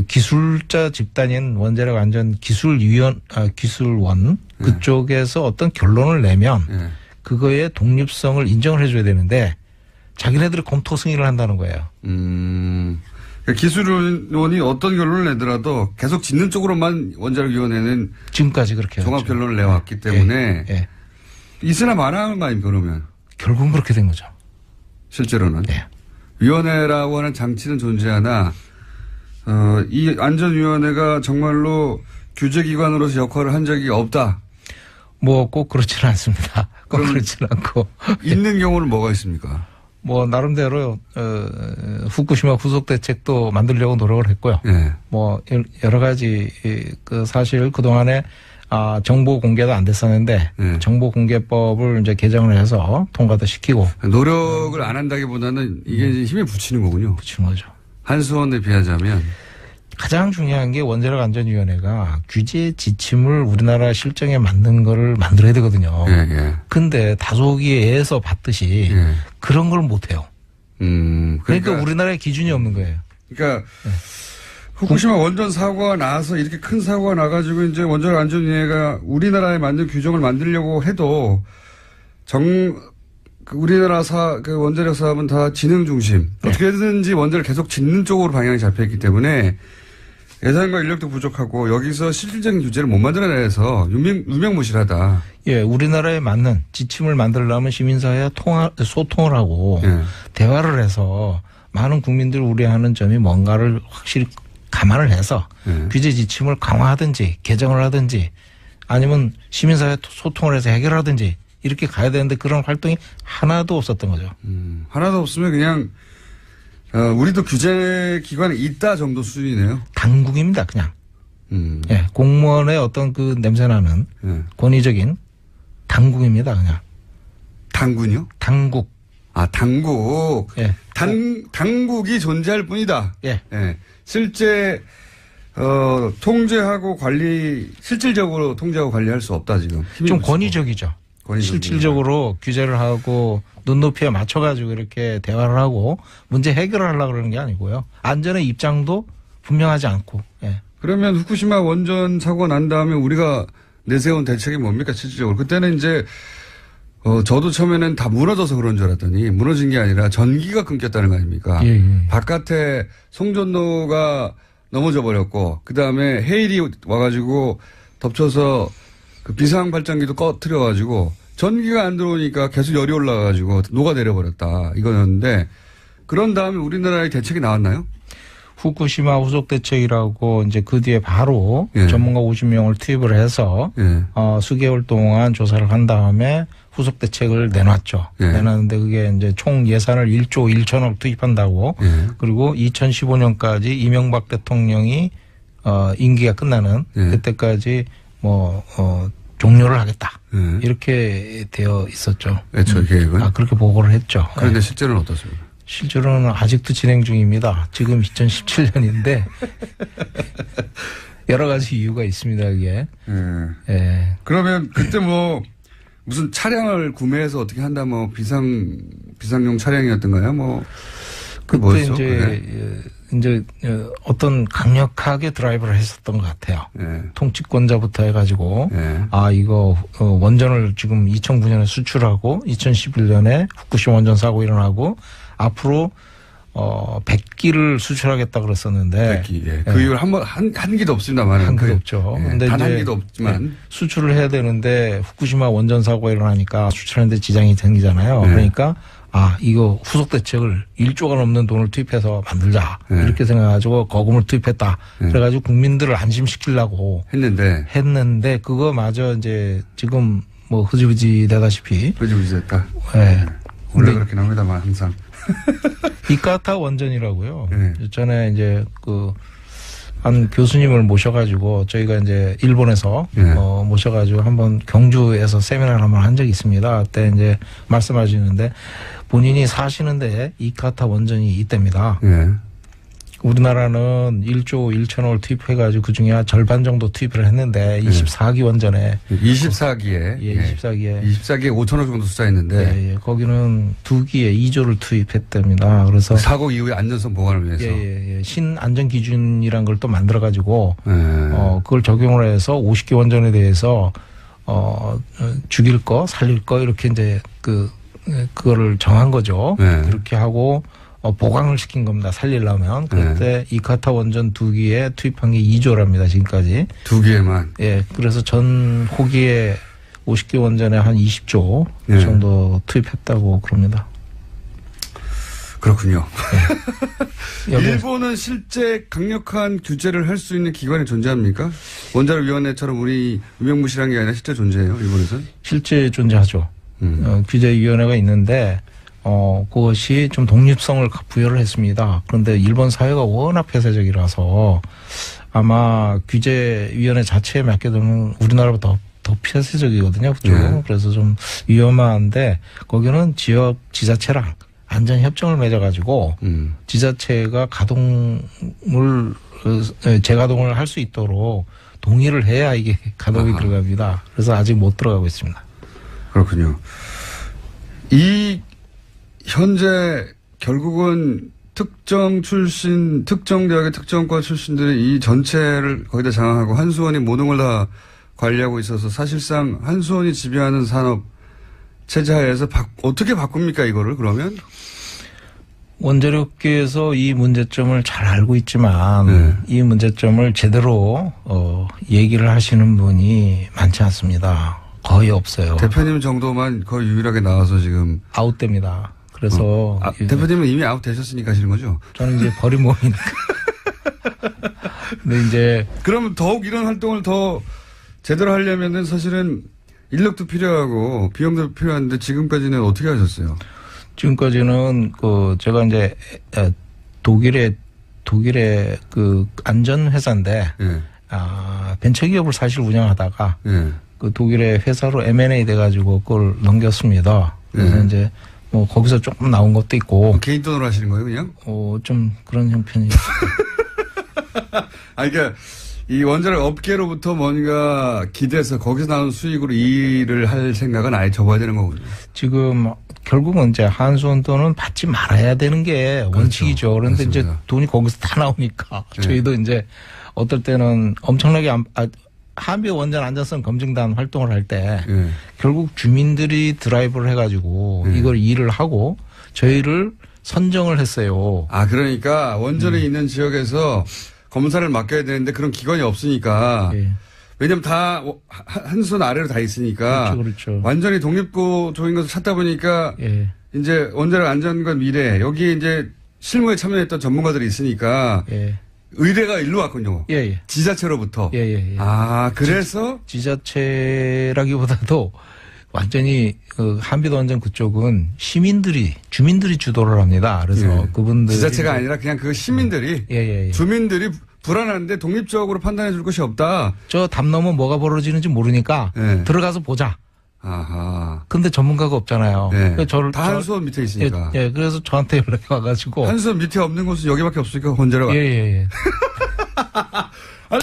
기술자 집단인 원자력 안전 기술원 그쪽에서 어떤 결론을 내면 그거의 독립성을 인정을 해줘야 되는데 자기네들이 검토 승인을 한다는 거예요. 기술원이 어떤 결론을 내더라도 계속 짓는 쪽으로만 원자력위원회는 지금까지 그렇게 종합 결론을 내왔기 때문에 있으나 마나하는 거 아닙니까 그러면? 결국은 그렇게 된 거죠. 실제로는. 위원회라고 하는 장치는 존재하나 이 안전위원회가 정말로 규제기관으로서 역할을 한 적이 없다. 뭐 꼭 그렇지는 않습니다. 꼭 그렇지는 않고. 있는 경우는 뭐가 있습니까? 뭐 나름대로 후쿠시마 후속 대책도 만들려고 노력을 했고요. 뭐 여러 가지 그 사실 그 동안에 정보 공개도 안 됐었는데 정보 공개법을 이제 개정을 해서 통과도 시키고 노력을 안 한다기보다는 이게 힘에 붙이는 거군요. 붙이는 거죠. 한수원에 비하자면 가장 중요한 게 원자력 안전위원회가 규제 지침을 우리나라 실정에 맞는 거를 만들어야 되거든요. 근데 다소기에서 봤듯이 그런 걸 못 해요. 그러니까 우리나라에 기준이 없는 거예요. 그러니까 후쿠시마 원전 사고가 나서 이렇게 큰 사고가 나가지고 이제 원자력 안전위원회가 우리나라에 맞는 규정을 만들려고 해도 우리나라 그 원자력 사업은 다 지능 중심. 어떻게든지 원자를 계속 짓는 쪽으로 방향이 잡혀있기 때문에 예산과 인력도 부족하고 여기서 실질적인 규제를 못 만들어내서 유명무실하다. 예, 우리나라에 맞는 지침을 만들려면 시민사회와 소통을 하고 대화를 해서 많은 국민들이 우려하는 점이 뭔가를 확실히 감안을 해서 규제 지침을 강화하든지 개정을 하든지 아니면 시민사회 소통을 해서 해결하든지 이렇게 가야 되는데 그런 활동이 하나도 없었던 거죠. 하나도 없으면 그냥 우리도 규제 기관에 있다 정도 수준이네요. 당국입니다, 그냥. 예, 공무원의 어떤 그 냄새나는 권위적인 당국입니다, 그냥. 당군요? 당국. 당국. 예. 당국이 존재할 뿐이다. 예. 실제 통제하고 실질적으로 통제하고 관리할 수 없다 지금. 좀 권위적이죠. 실질적으로 규제를 하고 눈높이에 맞춰가지고 이렇게 대화를 하고 문제 해결을 하려고 그러는 게 아니고요. 안전의 입장도 분명하지 않고. 그러면 후쿠시마 원전 사고 난 다음에 우리가 내세운 대책이 뭡니까 실질적으로. 그때는 이제 저도 처음에는 다 무너져서 그런 줄 알았더니 무너진 게 아니라 전기가 끊겼다는 거 아닙니까? 바깥에 송전로가 넘어져 버렸고 그다음에 해일이 와가지고 덮쳐서 그 비상 발전기도 꺼트려가지고 전기가 안 들어오니까 계속 열이 올라가가지고 녹아내려버렸다 이거였는데 그런 다음에 우리나라의 대책이 나왔나요? 후쿠시마 후속 대책이라고 이제 그 뒤에 바로 전문가 50명을 투입을 해서 수개월 동안 조사를 한 다음에 후속 대책을 내놨죠. 내놨는데 그게 이제 총 예산을 1조 1천억 투입한다고 그리고 2015년까지 이명박 대통령이 임기가 끝나는 그때까지 종료를 하겠다. 이렇게 되어 있었죠. 애초에 계획은? 그렇게 보고를 했죠. 그런데 실제로는 어떻습니까? 실제로는 아직도 진행 중입니다. 지금 2017년인데 여러 가지 이유가 있습니다. 이게. 그러면 그때 무슨 차량을 구매해서 어떻게 한다 비상용 차량이었던가요? 그때 이제 어떤 강력하게 드라이브를 했었던 것 같아요. 통치권자부터 해가지고 이거 원전을 지금 2009년에 수출하고 2011년에 후쿠시마 원전 사고 일어나고 앞으로 100기를 수출하겠다 그랬었는데 100기. 그 이후로 한 기도 없습니다만 한 기도 없죠. 근데 단 한 기도 없지만 수출을 해야 되는데 후쿠시마 원전 사고가 일어나니까 수출하는데 지장이 생기잖아요. 그러니까 이거 후속 대책을 1조가 넘는 돈을 투입해서 만들자. 이렇게 생각해가지고 거금을 투입했다. 그래가지고 국민들을 안심시키려고 했는데 그거마저 이제 지금 흐지부지 되다시피. 흐지부지 됐다. 원래 그렇긴 합니다만 항상. 이카타 원전이라고요. 전에 이제 한 교수님을 모셔가지고 저희가 이제 일본에서 모셔가지고 한번 경주에서 세미나를 한번 한 적이 있습니다. 그때 이제 말씀하시는데 본인이 사시는데 이카타 원전이 있답니다. 우리나라는 1조 1천억을 투입해가지고 그중에 절반 정도 투입을 했는데 24기 원전에 24기에 예, 24기에 5천억 정도 투자했는데 예, 거기는 2기에 2조를 투입했답니다. 그래서 사고 이후의 안전성 보완을 위해서 신안전 기준이란 걸 또 만들어가지고 그걸 적용을 해서 50기 원전에 대해서 죽일 거 살릴 거 이렇게 이제 그거를 정한 거죠. 이렇게 하고 보강을 시킨 겁니다. 살리려면. 그때 이카타 원전 2기에 투입한 게 2조랍니다. 지금까지. 2기에만. 예. 그래서 전 호기에 50기 원전에 한 20조 정도 투입했다고 그럽니다. 그렇군요. 네. 일본은 실제 강력한 규제를 할 수 있는 기관이 존재합니까? 원자력위원회처럼 우리 유명무실한 게 아니라 실제 존재해요, 일본에서는? 실제 존재하죠. 규제위원회가 있는데 그것이 좀 독립성을 부여를 했습니다. 그런데 일본 사회가 워낙 폐쇄적이라서 아마 규제위원회 자체에 맡게 되면 우리나라보다 더 폐쇄적이거든요. 그렇죠? 그래서 좀 위험한데 거기는 지역 지자체랑 안전협정을 맺어가지고 지자체가 재가동을 할 수 있도록 동의를 해야 이게 가동이 들어갑니다. 그래서 아직 못 들어가고 있습니다. 그렇군요. 현재 결국은 특정 대학의 특정과 출신들이 이 전체를 거기다 장악하고 한수원이 모든 걸 다 관리하고 있어서 사실상 한수원이 지배하는 산업 체제하에서 어떻게 바꿉니까 이거를 그러면? 원자력계에서 이 문제점을 잘 알고 있지만 이 문제점을 제대로 얘기를 하시는 분이 많지 않습니다. 거의 없어요. 대표님 정도만 거의 유일하게 나와서 지금 아웃됩니다. 그래서 대표님은 이미 아웃되셨으니까 하시는 거죠? 저는 이제 버린 몸이니까. 근데 이제 그러면 더욱 이런 활동을 더 제대로 하려면은 사실은 인력도 필요하고 비용도 필요한데 지금까지는 어떻게 하셨어요? 지금까지는 제가 이제 독일의 안전 회사인데 벤처 기업을 사실 운영하다가 독일의 회사로 M&A 돼가지고 그걸 넘겼습니다. 그래서 이제 거기서 조금 나온 것도 있고. 개인 돈으로 하시는 거예요, 그냥? 좀 그런 형편이. 그러니까 이 원자력 업계로부터 뭔가 기대서 거기서 나온 수익으로 일을 할 생각은 아예 접어야 되는 거군요. 지금 결국은 이제 한수원 돈은 받지 말아야 되는 게 원칙이죠. 그런데 맞습니다. 이제 돈이 거기서 다 나오니까 저희도 이제 어떨 때는 엄청나게 한미 원전 안전성 검증단 활동을 할 때 결국 주민들이 드라이브를 해가지고 이걸 일을 하고 저희를 선정을 했어요. 그러니까 원전이 있는 지역에서 검사를 맡겨야 되는데 그런 기관이 없으니까 왜냐면 다 한수원 아래로 다 있으니까 그렇죠. 완전히 독립구조인 것을 찾다 보니까 이제 원자력 안전과 미래 여기에 이제 실무에 참여했던 전문가들이 있으니까 의뢰가 일로 왔군요. 지자체로부터. 그래서? 지자체라기보다도 완전히 한비도 원전 그쪽은 주민들이 주도를 합니다. 그래서 그분들. 지자체가 아니라 그냥 그 시민들이. 주민들이 불안한데 독립적으로 판단해 줄 것이 없다. 저 담 넘어 뭐가 벌어지는지 모르니까 들어가서 보자. 근데 전문가가 없잖아요. 다 한수원 밑에 있으니까. 그래서 저한테 연락이 와가지고. 한수원 밑에 없는 곳은 여기밖에 없으니까 원자력. 아니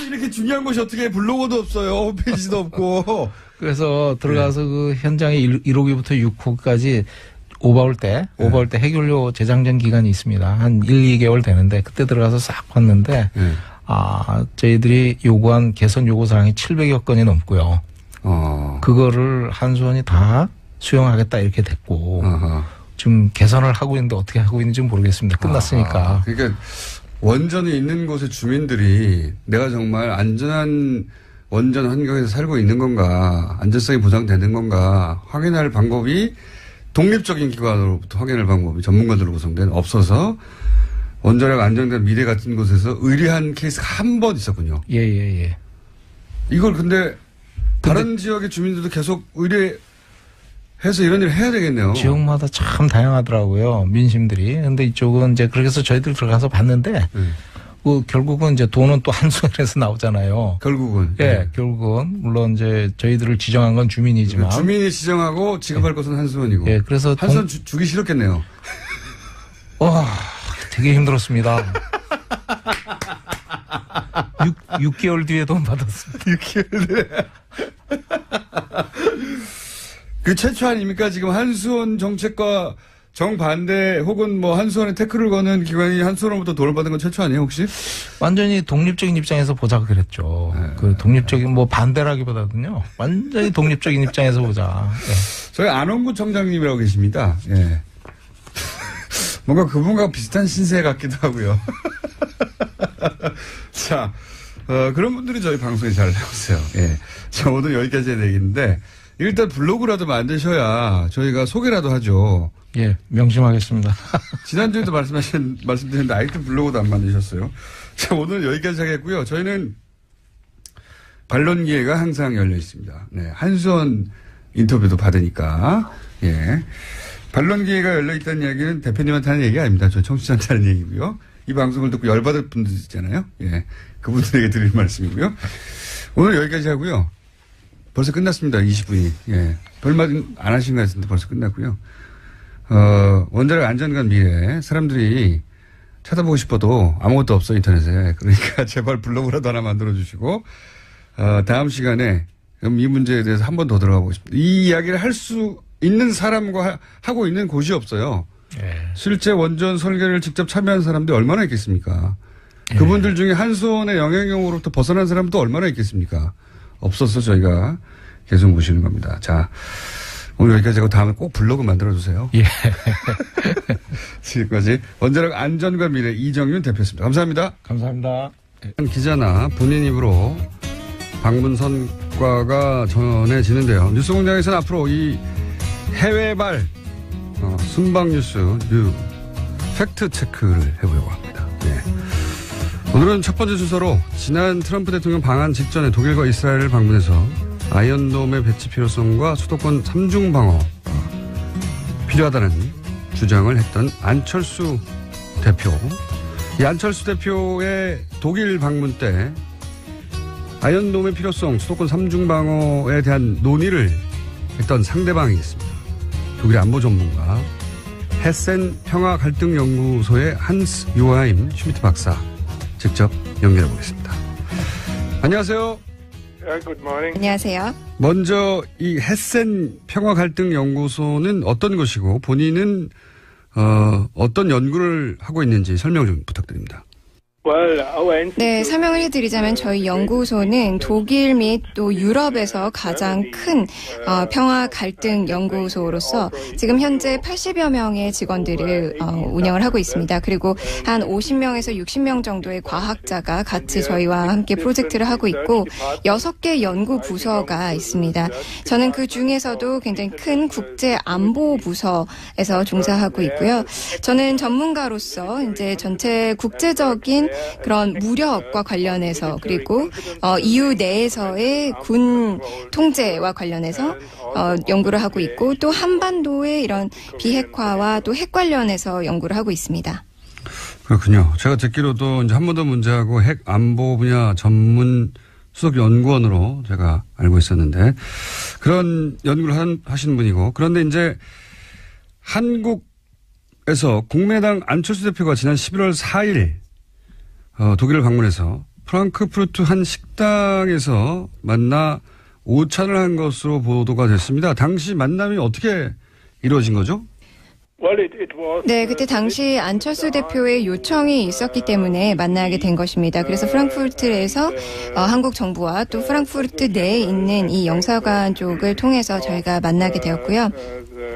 이렇게 중요한 곳이 어떻게 블로그도 없어요. 홈페이지도 없고. 그래서 들어가서 그 현장에 1호기부터 6호까지 오바올 때 해결료 재장전 기간이 있습니다. 한 1-2개월 되는데 그때 들어가서 싹 봤는데 저희들이 요구한 개선 요구사항이 700여 건이 넘고요. 그거를 한수원이 다 수용하겠다 이렇게 됐고 지금 개선을 하고 있는데 어떻게 하고 있는지 모르겠습니다. 끝났으니까. 그러니까 원전이 있는 곳의 주민들이 내가 정말 안전한 원전 환경에서 살고 있는 건가, 안전성이 보장되는 건가 확인할 방법이 독립적인 기관으로부터 확인할 방법이 전문가들로 구성된 없어서 원자력 안전과 미래 같은 곳에서 의뢰한 케이스가 한 번 있었군요. 이걸 근데 다른 지역의 주민들도 계속 의뢰해서 이런 일을 해야 되겠네요. 지역마다 참 다양하더라고요. 민심들이. 근데 이쪽은 이제 그렇게 해서 저희들 들어가서 봤는데 결국은 이제 돈은 또 한수원에서 나오잖아요. 결국은. 결국은. 물론 이제 저희들을 지정한 건 주민이지만. 주민이 지정하고 지급할 것은 한수원이고. 그래서. 한수원 주기 싫었겠네요. 되게 힘들었습니다. 6개월 뒤에 돈 받았습니다. 6개월 뒤에. 그 최초 아닙니까? 지금 한수원 정책과 정반대 혹은 뭐 한수원에 태클을 거는 기관이 한수원으로부터 돈을 받은 건 최초 아니에요, 혹시? 완전히 독립적인 입장에서 보자 그랬죠. 네. 그 독립적인 뭐 반대라기보다는요. 완전히 독립적인 입장에서 보자. 네. 저희 안원구 청장님이라고 계십니다. 예. 뭔가 그분과 비슷한 신세 같기도 하고요. 자, 그런 분들이 저희 방송에 잘 나오세요. 예. 자, 오늘 여기까지 해야 되겠는데, 일단 블로그라도 만드셔야 저희가 소개라도 하죠. 예, 명심하겠습니다. 지난주에도 말씀드렸는데 아직도 블로그도 안 만드셨어요. 자, 오늘 여기까지 하겠고요. 저희는 반론 기회가 항상 열려 있습니다. 네, 한수원 인터뷰도 받으니까. 예. 반론 기회가 열려 있다는 이야기는 대표님한테 하는 얘기가 아닙니다. 저 청취자한테 하는 얘기고요. 이 방송을 듣고 열받을 분들 있잖아요. 예. 그분들에게 드릴 말씀이고요. 오늘 여기까지 하고요. 벌써 끝났습니다. 20분이. 예. 별말 안 하신 것 같은데 벌써 끝났고요. 원자력 안전과 미래 사람들이 찾아보고 싶어도 아무것도 없어 인터넷에. 그러니까 제발 블로그라도 하나 만들어 주시고 다음 시간에 이 문제에 대해서 한 번 더 들어가 보고 싶습니다. 이 이야기를 할 수 있는 사람과 하고 있는 곳이 없어요. 예. 실제 원전 설계를 직접 참여한 사람들이 얼마나 있겠습니까? 예. 그분들 중에 한수원의 영향력으로부터 벗어난 사람도 얼마나 있겠습니까? 없어서 저희가 계속 모시는 겁니다. 자, 오늘 여기까지 하고 다음에 꼭 블로그 만들어주세요. 예. 지금까지 원자력 안전과 미래 이정윤 대표였습니다. 감사합니다. 감사합니다. 기자나 본인 입으로 방문 성과가 전해지는데요. 뉴스공장에서는 앞으로 이 해외발 순방 뉴스 팩트 체크를 해보려고 합니다. 네. 오늘은 첫 번째 순서로 지난 트럼프 대통령 방한 직전에 독일과 이스라엘을 방문해서 아이언돔의 배치 필요성과 수도권 3중 방어 필요하다는 주장을 했던 안철수 대표. 이 안철수 대표의 독일 방문 때 아이언돔의 필요성, 수도권 3중 방어에 대한 논의를 했던 상대방이 있습니다. 독일 안보 전문가 헤센 평화 갈등 연구소의 한스 요하임 슈미트 박사 직접 연결해 보겠습니다. 안녕하세요. 안녕하세요. 먼저 이 헤센 평화 갈등 연구소는 어떤 것이고 본인은 어떤 연구를 하고 있는지 설명 좀 부탁드립니다. 네, 설명을 해드리자면 저희 연구소는 독일 및 또 유럽에서 가장 큰 평화 갈등 연구소로서 지금 현재 80여 명의 직원들을 운영을 하고 있습니다. 그리고 한 50명에서 60명 정도의 과학자가 같이 저희와 함께 프로젝트를 하고 있고 6개 연구 부서가 있습니다. 저는 그 중에서도 굉장히 큰 국제 안보 부서에서 종사하고 있고요. 저는 전문가로서 이제 전체 국제적인 그런 무력과 관련해서 그리고 EU 내에서의 군 통제와 관련해서 연구를 하고 있고 또 한반도의 이런 비핵화와 또 핵 관련해서 연구를 하고 있습니다. 그렇군요. 제가 듣기로도 이제 한반도 문제하고 핵 안보 분야 전문 수석 연구원으로 제가 알고 있었는데 그런 연구를 하시는 분이고 그런데 이제 한국에서 국민의당 안철수 대표가 지난 11월 4일 독일을 방문해서 프랑크푸르트 한 식당에서 만나 오찬을 한 것으로 보도가 됐습니다. 당시 만남이 어떻게 이루어진 거죠? 네, 그때 당시 안철수 대표의 요청이 있었기 때문에 만나게 된 것입니다. 그래서 프랑크푸르트에서 한국 정부와 또 프랑크푸르트 내에 있는 이 영사관 쪽을 통해서 저희가 만나게 되었고요.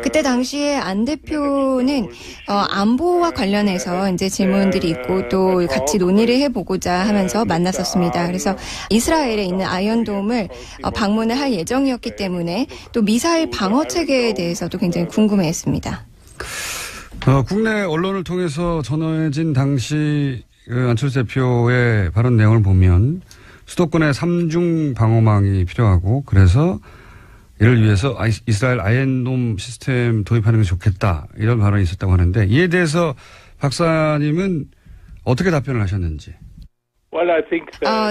그때 당시에 안 대표는 안보와 관련해서 이제 질문들이 있고 또 같이 논의를 해보고자 하면서 만났었습니다. 그래서 이스라엘에 있는 아이언돔을 방문을 할 예정이었기 때문에 또 미사일 방어 체계에 대해서도 굉장히 궁금해했습니다. 국내 언론을 통해서 전해진 당시 안철수 대표의 발언 내용을 보면 수도권에 3중 방어망이 필요하고 그래서 이를 위해서 이스라엘 아이언돔 시스템 도입하는 게 좋겠다 이런 발언이 있었다고 하는데 이에 대해서 박사님은 어떻게 답변을 하셨는지?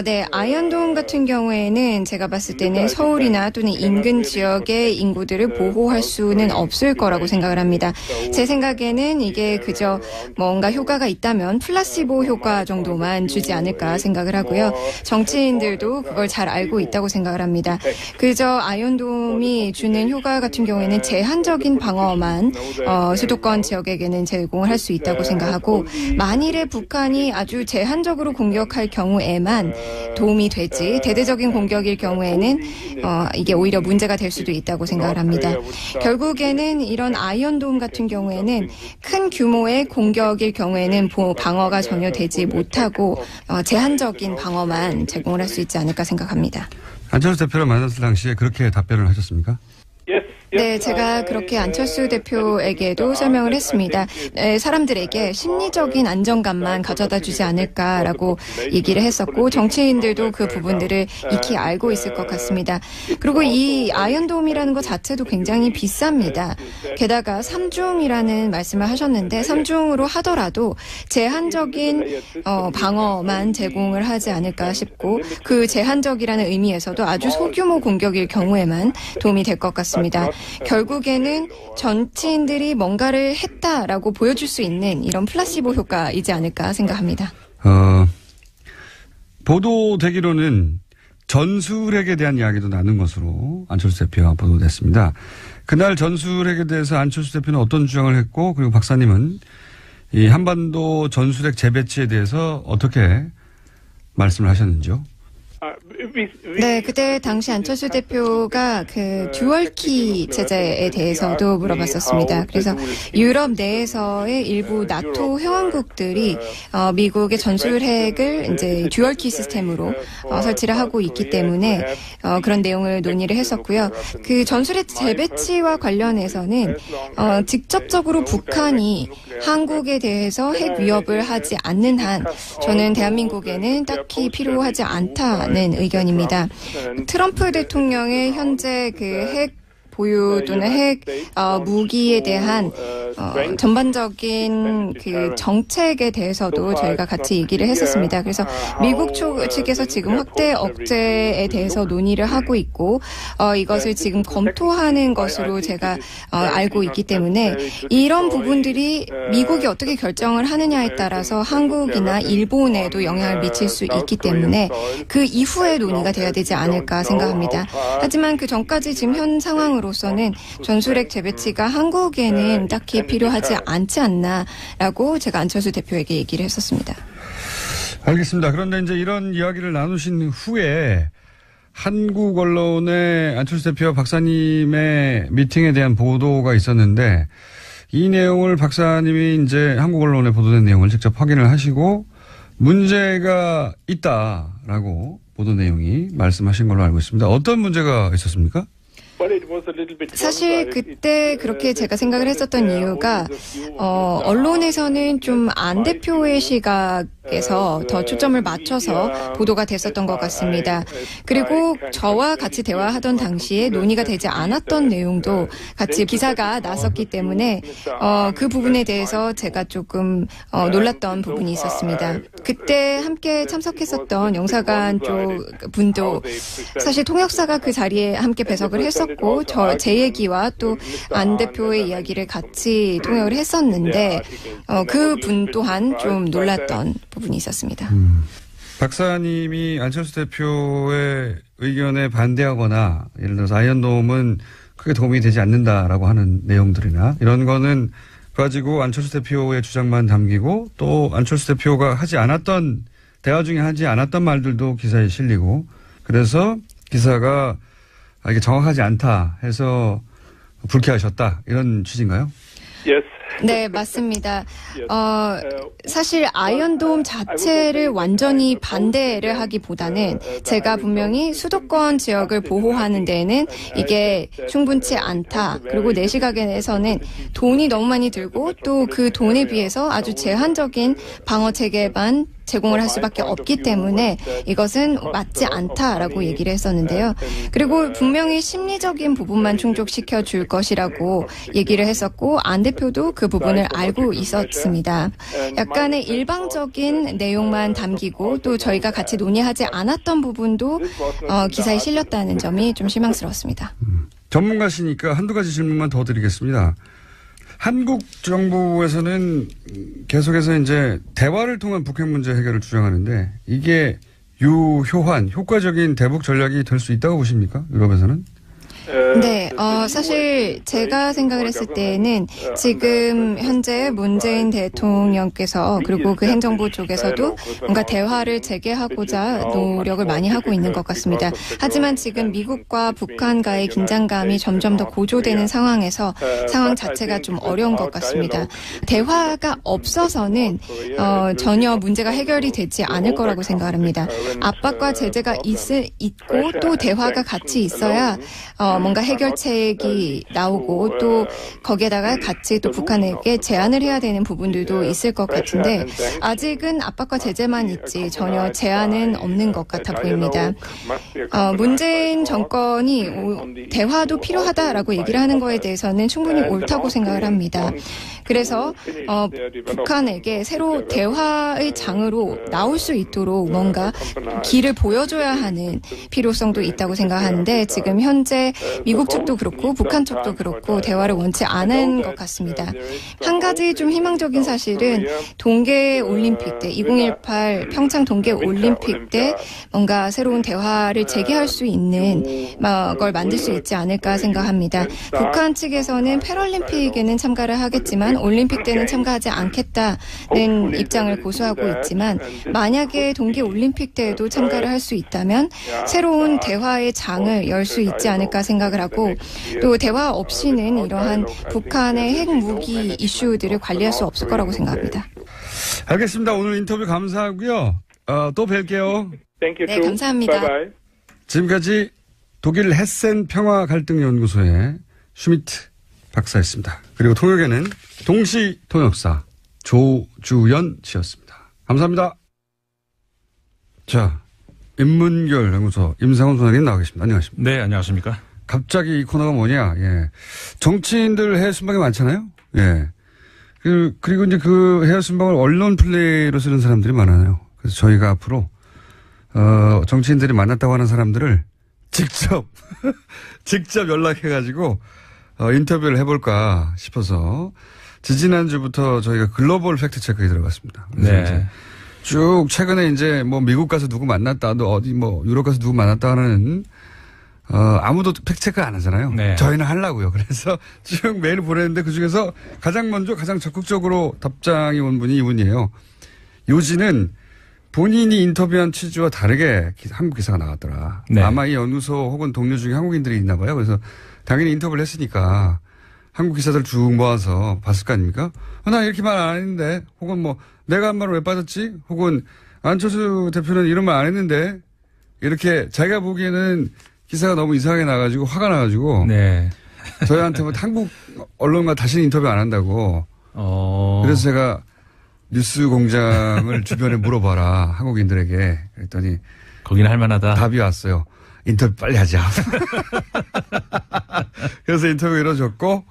네, 아이언돔 같은 경우에는 제가 봤을 때는 서울이나 또는 인근 지역의 인구들을 보호할 수는 없을 거라고 생각을 합니다. 제 생각에는 이게 그저 뭔가 효과가 있다면 플라시보 효과 정도만 주지 않을까 생각을 하고요. 정치인들도 그걸 잘 알고 있다고 생각을 합니다. 그저 아이언돔이 주는 효과 같은 경우에는 제한적인 방어만 수도권 지역에게는 제공을 할 수 있다고 생각하고, 만일에 북한이 아주 제한적으로 공격할 경우에만 도움이 되지, 대대적인 공격일 경우에는 이게 오히려 문제가 될 수도 있다고 생각을 합니다. 결국에는 이런 아이언돔 같은 경우에는 큰 규모의 공격일 경우에는 방어가 전혀 되지 못하고 제한적인 방어만 제공을 할 수 있지 않을까 생각합니다. 안철수 대표를 만났을 당시에 그렇게 답변을 하셨습니까? 네, 제가 그렇게 안철수 대표에게도 설명을 했습니다. 사람들에게 심리적인 안정감만 가져다 주지 않을까라고 얘기를 했었고, 정치인들도 그 부분들을 익히 알고 있을 것 같습니다. 그리고 이 아이언돔이라는 것 자체도 굉장히 비쌉니다. 게다가 3중이라는 말씀을 하셨는데, 3중으로 하더라도 제한적인 방어만 제공을 하지 않을까 싶고, 그 제한적이라는 의미에서도 아주 소규모 공격일 경우에만 도움이 될 것 같습니다. 결국에는 정치인들이 뭔가를 했다라고 보여줄 수 있는 이런 플라시보 효과이지 않을까 생각합니다. 보도되기로는 전술핵에 대한 이야기도 나눈 것으로 안철수 대표가 보도됐습니다. 그날 전술핵에 대해서 안철수 대표는 어떤 주장을 했고, 그리고 박사님은 이 한반도 전술핵 재배치에 대해서 어떻게 말씀을 하셨는지요? 네, 그때 당시 안철수 대표가 그 듀얼키 제재에 대해서도 물어봤었습니다. 그래서 유럽 내에서의 일부 나토 회원국들이 미국의 전술핵을 이제 듀얼키 시스템으로 설치를 하고 있기 때문에 그런 내용을 논의를 했었고요. 그 전술핵 재배치와 관련해서는 직접적으로 북한이 한국에 대해서 핵 위협을 하지 않는 한 저는 대한민국에는 딱히 필요하지 않다는 의견입니다. 트럼프 대통령의 현재 그 핵 보유 또는 핵 무기에 대한 전반적인 그 정책에 대해서도 저희가 같이 얘기를 했었습니다. 그래서 미국 측에서 지금 확대 억제에 대해서 논의를 하고 있고 이것을 지금 검토하는 것으로 제가 알고 있기 때문에 이런 부분들이 미국이 어떻게 결정을 하느냐에 따라서 한국이나 일본에도 영향을 미칠 수 있기 때문에 그 이후에 논의가 돼야 되지 않을까 생각합니다. 하지만 그 전까지 지금 현 상황으로서는 전술핵 재배치가 한국에는 딱히 필요하지 않지 않나라고 제가 안철수 대표에게 얘기를 했었습니다. 알겠습니다. 그런데 이제 이런 이야기를 나누신 후에 한국 언론의 안철수 대표와 박사님의 미팅에 대한 보도가 있었는데 이 내용을 박사님이 이제 한국 언론에 보도된 내용을 직접 확인을 하시고 문제가 있다라고 보도 내용이 말씀하신 걸로 알고 있습니다. 어떤 문제가 있었습니까? 사실 그때 그렇게 제가 생각을 했었던 이유가 언론에서는 좀 안 대표의 시각에서 더 초점을 맞춰서 보도가 됐었던 것 같습니다. 그리고 저와 같이 대화하던 당시에 논의가 되지 않았던 내용도 같이 기사가 났었기 때문에 그 부분에 대해서 제가 조금 놀랐던 부분이 있었습니다. 그때 함께 참석했었던 영사관 쪽 분도 사실 통역사가 그 자리에 함께 배석을 했었고 제 얘기와 또 안 대표의 이야기를 같이 통역을 했었는데 그 분 또한 좀 놀랐던 부분이 있었습니다. 박사님이 안철수 대표의 의견에 반대하거나 예를 들어서 아이언돔은 크게 도움이 되지 않는다라고 하는 내용들이나 이런 거는 가지고 안철수 대표의 주장만 담기고 또 안철수 대표가 하지 않았던 대화 중에 하지 않았던 말들도 기사에 실리고 그래서 기사가 이게 정확하지 않다 해서 불쾌하셨다 이런 취지인가요? 네, 맞습니다. 사실 아이언돔 자체를 완전히 반대를 하기보다는 제가 분명히 수도권 지역을 보호하는 데에는 이게 충분치 않다. 그리고 내 시각에서는 돈이 너무 많이 들고 또 그 돈에 비해서 아주 제한적인 방어 체계만 제공을 할 수밖에 없기 때문에 이것은 맞지 않다라고 얘기를 했었는데요. 그리고 분명히 심리적인 부분만 충족시켜 줄 것이라고 얘기를 했었고 안 대표도 그 부분을 알고 있었습니다. 약간의 일방적인 내용만 담기고 또 저희가 같이 논의하지 않았던 부분도 기사에 실렸다는 점이 좀 실망스러웠습니다. 전문가시니까 한두 가지 질문만 더 드리겠습니다. 한국 정부에서는 계속해서 이제 대화를 통한 북핵 문제 해결을 주장하는데 이게 유효한 효과적인 대북 전략이 될 수 있다고 보십니까? 유럽에서는? 네, 사실 제가 생각을 했을 때는 지금 현재 문재인 대통령께서 그리고 그 행정부 쪽에서도 뭔가 대화를 재개하고자 노력을 많이 하고 있는 것 같습니다. 하지만 지금 미국과 북한과의 긴장감이 점점 더 고조되는 상황에서 상황 자체가 좀 어려운 것 같습니다. 대화가 없어서는 전혀 문제가 해결이 되지 않을 거라고 생각을 합니다. 압박과 제재가 있고 또 대화가 같이 있어야 뭔가 해결책이 나오고 또 거기에다가 같이 또 북한에게 제안을 해야 되는 부분들도 있을 것 같은데 아직은 압박과 제재만 있지 전혀 제안은 없는 것 같아 보입니다. 문재인 정권이 대화도 필요하다라고 얘기를 하는 거에 대해서는 충분히 옳다고 생각을 합니다. 그래서 북한에게 새로 대화의 장으로 나올 수 있도록 뭔가 길을 보여줘야 하는 필요성도 있다고 생각하는데 지금 현재 미국 측도 그렇고 북한 측도 그렇고 대화를 원치 않은 것 같습니다. 한 가지 좀 희망적인 사실은 동계올림픽 때 2018 평창 동계올림픽 때 뭔가 새로운 대화를 재개할 수 있는 걸 만들 수 있지 않을까 생각합니다. 북한 측에서는 패럴림픽에는 참가를 하겠지만 올림픽 때는 참가하지 않겠다는 입장을 고수하고 있지만 만약에 동계올림픽 때에도 참가를 할 수 있다면 새로운 대화의 장을 열 수 있지 않을까 생각을 하고 또 대화 없이는 이러한 북한의 핵무기 이슈들을 관리할 수 없을 거라고 생각합니다. 알겠습니다. 오늘 인터뷰 감사하고요. 또 뵐게요. 네, 감사합니다. 지금까지 독일 헤센 평화갈등연구소의 슈미트 박사였습니다. 그리고 통역에는 동시 통역사 조주연 씨였습니다. 감사합니다. 자, 인문결 연구소 임상훈 소장님 나와 계십니다. 안녕하십니까? 네, 안녕하십니까? 갑자기 이 코너가 뭐냐? 예. 정치인들 해외 순방이 많잖아요? 예. 그리고 이제 그 해외 순방을 언론 플레이로 쓰는 사람들이 많아요. 그래서 저희가 앞으로, 정치인들이 만났다고 하는 사람들을 직접 연락해가지고, 인터뷰를 해볼까 싶어서, 지지난주부터 저희가 글로벌 팩트체크에 들어갔습니다. 그래서 네. 이제 쭉 최근에 이제 뭐 미국 가서 누구 만났다, 또 어디 뭐 유럽 가서 누구 만났다 하는, 아무도 팩트체크 안 하잖아요. 네. 저희는 하려고요. 그래서 쭉 메일을 보냈는데 그중에서 가장 먼저 가장 적극적으로 답장이 온 분이 이분이에요. 요지는 본인이 인터뷰한 취지와 다르게 한국 기사가 나왔더라. 네. 아마 이 연구소 혹은 동료 중에 한국인들이 있나 봐요. 그래서 당연히 인터뷰를 했으니까 한국 기사들 쭉 모아서 봤을 거 아닙니까? 나 이렇게 말 안 했는데 혹은 뭐 내가 한 말을 왜 빠졌지? 혹은 안철수 대표는 이런 말 안 했는데 이렇게 자기가 보기에는 기사가 너무 이상하게 나가지고 화가 나가지고 네. 저희한테 뭐 한국 언론과 다시는 인터뷰 안 한다고 그래서 제가 뉴스 공장을 주변에 물어봐라 한국인들에게 그랬더니 거기는 할만하다. 답이 왔어요. 인터뷰 빨리 하자. 그래서 인터뷰가 이루어졌고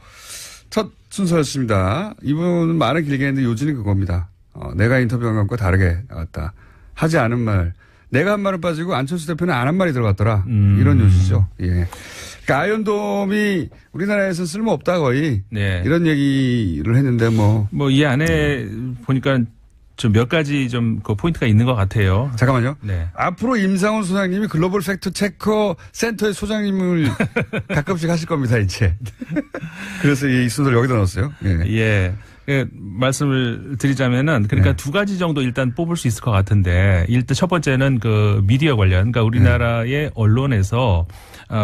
첫 순서였습니다. 이분은 말은 길게 했는데 요지는 그겁니다. 내가 인터뷰한 것과 다르게 나갔다. 하지 않은 말. 내가 한 말은 빠지고 안철수 대표는 안 한 말이 들어갔더라. 이런 요지죠. 예. 그러니까 아이언돔이 우리나라에서 쓸모없다 거의. 네. 이런 얘기를 했는데 뭐 이 안에 보니까 좀 몇 가지 좀 그 포인트가 있는 것 같아요. 잠깐만요. 네. 앞으로 임상훈 소장님이 글로벌 팩트 체커 센터의 소장님을 가끔씩 하실 겁니다, 이제. 그래서 이 순서를 여기다 넣었어요. 예. 말씀을 드리자면은 그러니까 두 가지 정도 일단 뽑을 수 있을 것 같은데 일단 첫 번째는 그 미디어 관련 그러니까 우리나라의 언론에서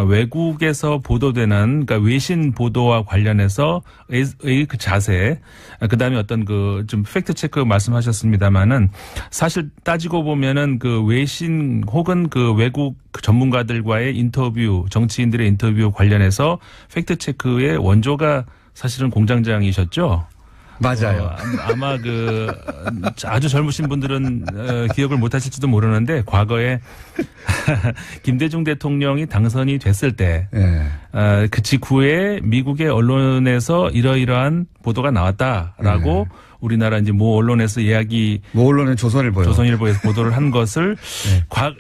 외국에서 보도되는 그러니까 외신 보도와 관련해서 그 자세 그다음에 어떤 그 좀 팩트 체크 말씀하셨습니다마는 사실 따지고 보면은 그 외신 혹은 그 외국 전문가들과의 인터뷰 정치인들의 인터뷰 관련해서 팩트 체크의 원조가 사실은 공장장이셨죠. 맞아요. 아마 아주 젊으신 분들은 기억을 못 하실지도 모르는데 과거에 김대중 대통령이 당선이 됐을 때 그 직후에 미국의 언론에서 이러이러한 보도가 나왔다라고 우리나라 이제 모 언론에서 모 언론의 조선일보에서 보도를 한 것을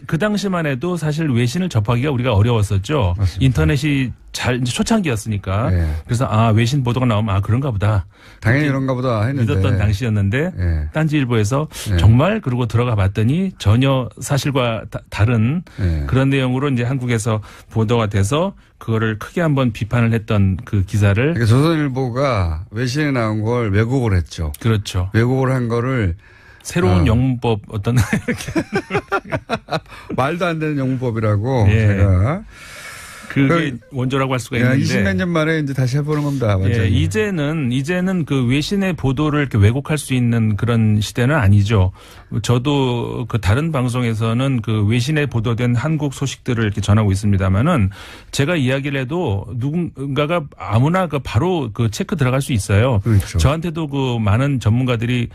그 당시만 해도 사실 외신을 접하기가 우리가 어려웠었죠. 맞습니다. 인터넷이 이제 초창기였으니까. 그래서 외신 보도가 나오면 그런가 보다. 당연히 그런가 보다 했는데. 믿었던 당시였는데 딴지일보에서 정말 그러고 들어가 봤더니 전혀 사실과 다른 그런 내용으로 이제 한국에서 보도가 돼서 그거를 크게 한번 비판을 했던 그 기사를. 그러니까 조선일보가 외신에 나온 걸 왜곡을 했죠. 그렇죠. 왜곡을 한 거를 새로운 영문법 말도 안 되는 영문법이라고 제가. 그게 원조라고 할 수가 있는데 20몇 년 만에 이제 다시 해보는 겁니다. 완전히. 이제는 그 외신의 보도를 이렇게 왜곡할 수 있는 그런 시대는 아니죠. 저도 그 다른 방송에서는 그 외신에 보도된 한국 소식들을 이렇게 전하고 있습니다만은 제가 이야기를 해도 누군가가 아무나 바로 체크 들어갈 수 있어요. 그렇죠. 저한테도 그 많은 전문가들이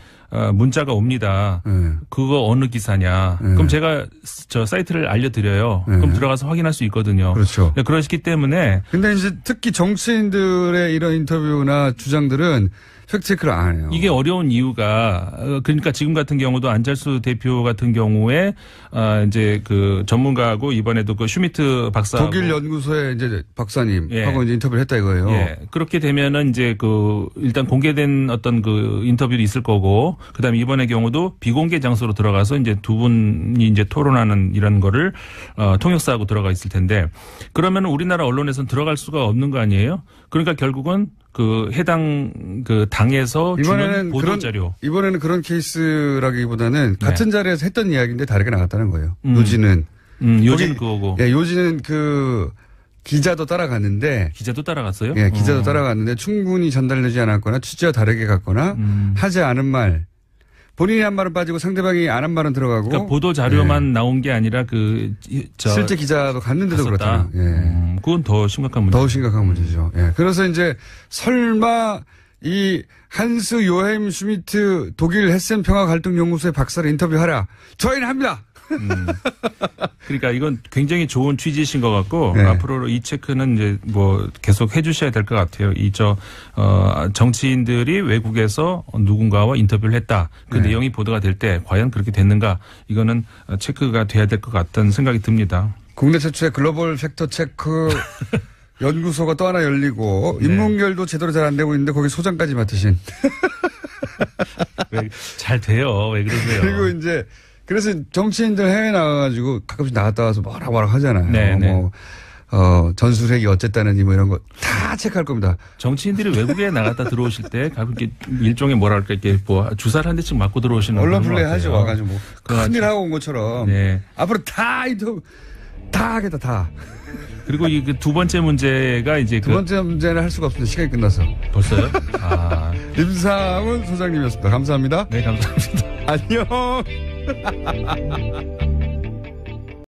문자가 옵니다. 그거 어느 기사냐. 그럼 제가 저 사이트를 알려드려요. 그럼 들어가서 확인할 수 있거든요. 그렇죠. 그러시기 때문에. 근데 이제 특히 정치인들의 이런 인터뷰나 주장들은 팩트체크를 안 해요. 이게 어려운 이유가 그러니까 지금 같은 경우도 안철수 대표 같은 경우에 이제 그 전문가하고 이번에도 그 슈미트 박사 독일 연구소의 이제 박사님하고 이제 인터뷰를 했다 이거예요. 그렇게 되면은 이제 일단 공개된 어떤 그 인터뷰도 있을 거고 그다음에 이번의 경우도 비공개 장소로 들어가서 이제 두 분이 이제 토론하는 이런 거를 통역사하고 들어가 있을 텐데 그러면 우리나라 언론에서는 들어갈 수가 없는 거 아니에요? 그러니까 결국은 그 해당 그 당에서 주는 보도 자료. 이번에는 그런 케이스라기보다는 같은 자리에서 했던 이야기인데 다르게 나갔다는 거예요. 요지는. 요지는 그거고. 요지는 그 기자도 따라갔는데. 기자도 따라갔어요? 기자도 따라갔는데 충분히 전달되지 않았거나 취지와 다르게 갔거나 하지 않은 말. 본인이 한 말은 빠지고 상대방이 안 한 말은 들어가고. 그러니까 보도 자료만 나온 게 아니라 실제 기자도 갔는데도 그렇다. 그건 더 심각한 문제. 더 심각한 문제죠. 그래서 이제 설마 이 한스 요햄 슈미트 독일 헤센 평화 갈등 연구소의 박사를 인터뷰하라. 저희는 합니다. 그러니까 이건 굉장히 좋은 취지이신 것 같고 앞으로 이 체크는 이제 계속 해주셔야 될 것 같아요. 정치인들이 외국에서 누군가와 인터뷰를 했다. 그 내용이 보도가 될 때 과연 그렇게 됐는가? 이거는 체크가 돼야 될 것 같다는 생각이 듭니다. 국내 최초의 글로벌 팩트 체크 연구소가 또 하나 열리고 인문결도 제대로 잘 안 되고 있는데 거기 소장까지 맡으신. 잘 돼요. 왜 그러세요? 그리고 이제 그래서 정치인들 해외 나가가지고 가끔씩 나갔다 와서 뭐라 하잖아요. 전술핵이 어쨌다느니 이런 거 다 체크할 겁니다. 정치인들이 외국에 나갔다 들어오실 때 가끔 이렇게 일종의 이렇게 주사를 한 대씩 맞고 들어오시는 언론 플레이 하죠. 와가지고 큰일 하고 온 것처럼. 앞으로 다 하겠다 다. 그리고 이 두 번째 문제가 이제 두 번째 문제는 할 수가 없습니다. 시간이 끝나서. 벌써요? 임상훈 소장님이었습니다. 감사합니다. 네, 감사합니다. 안녕.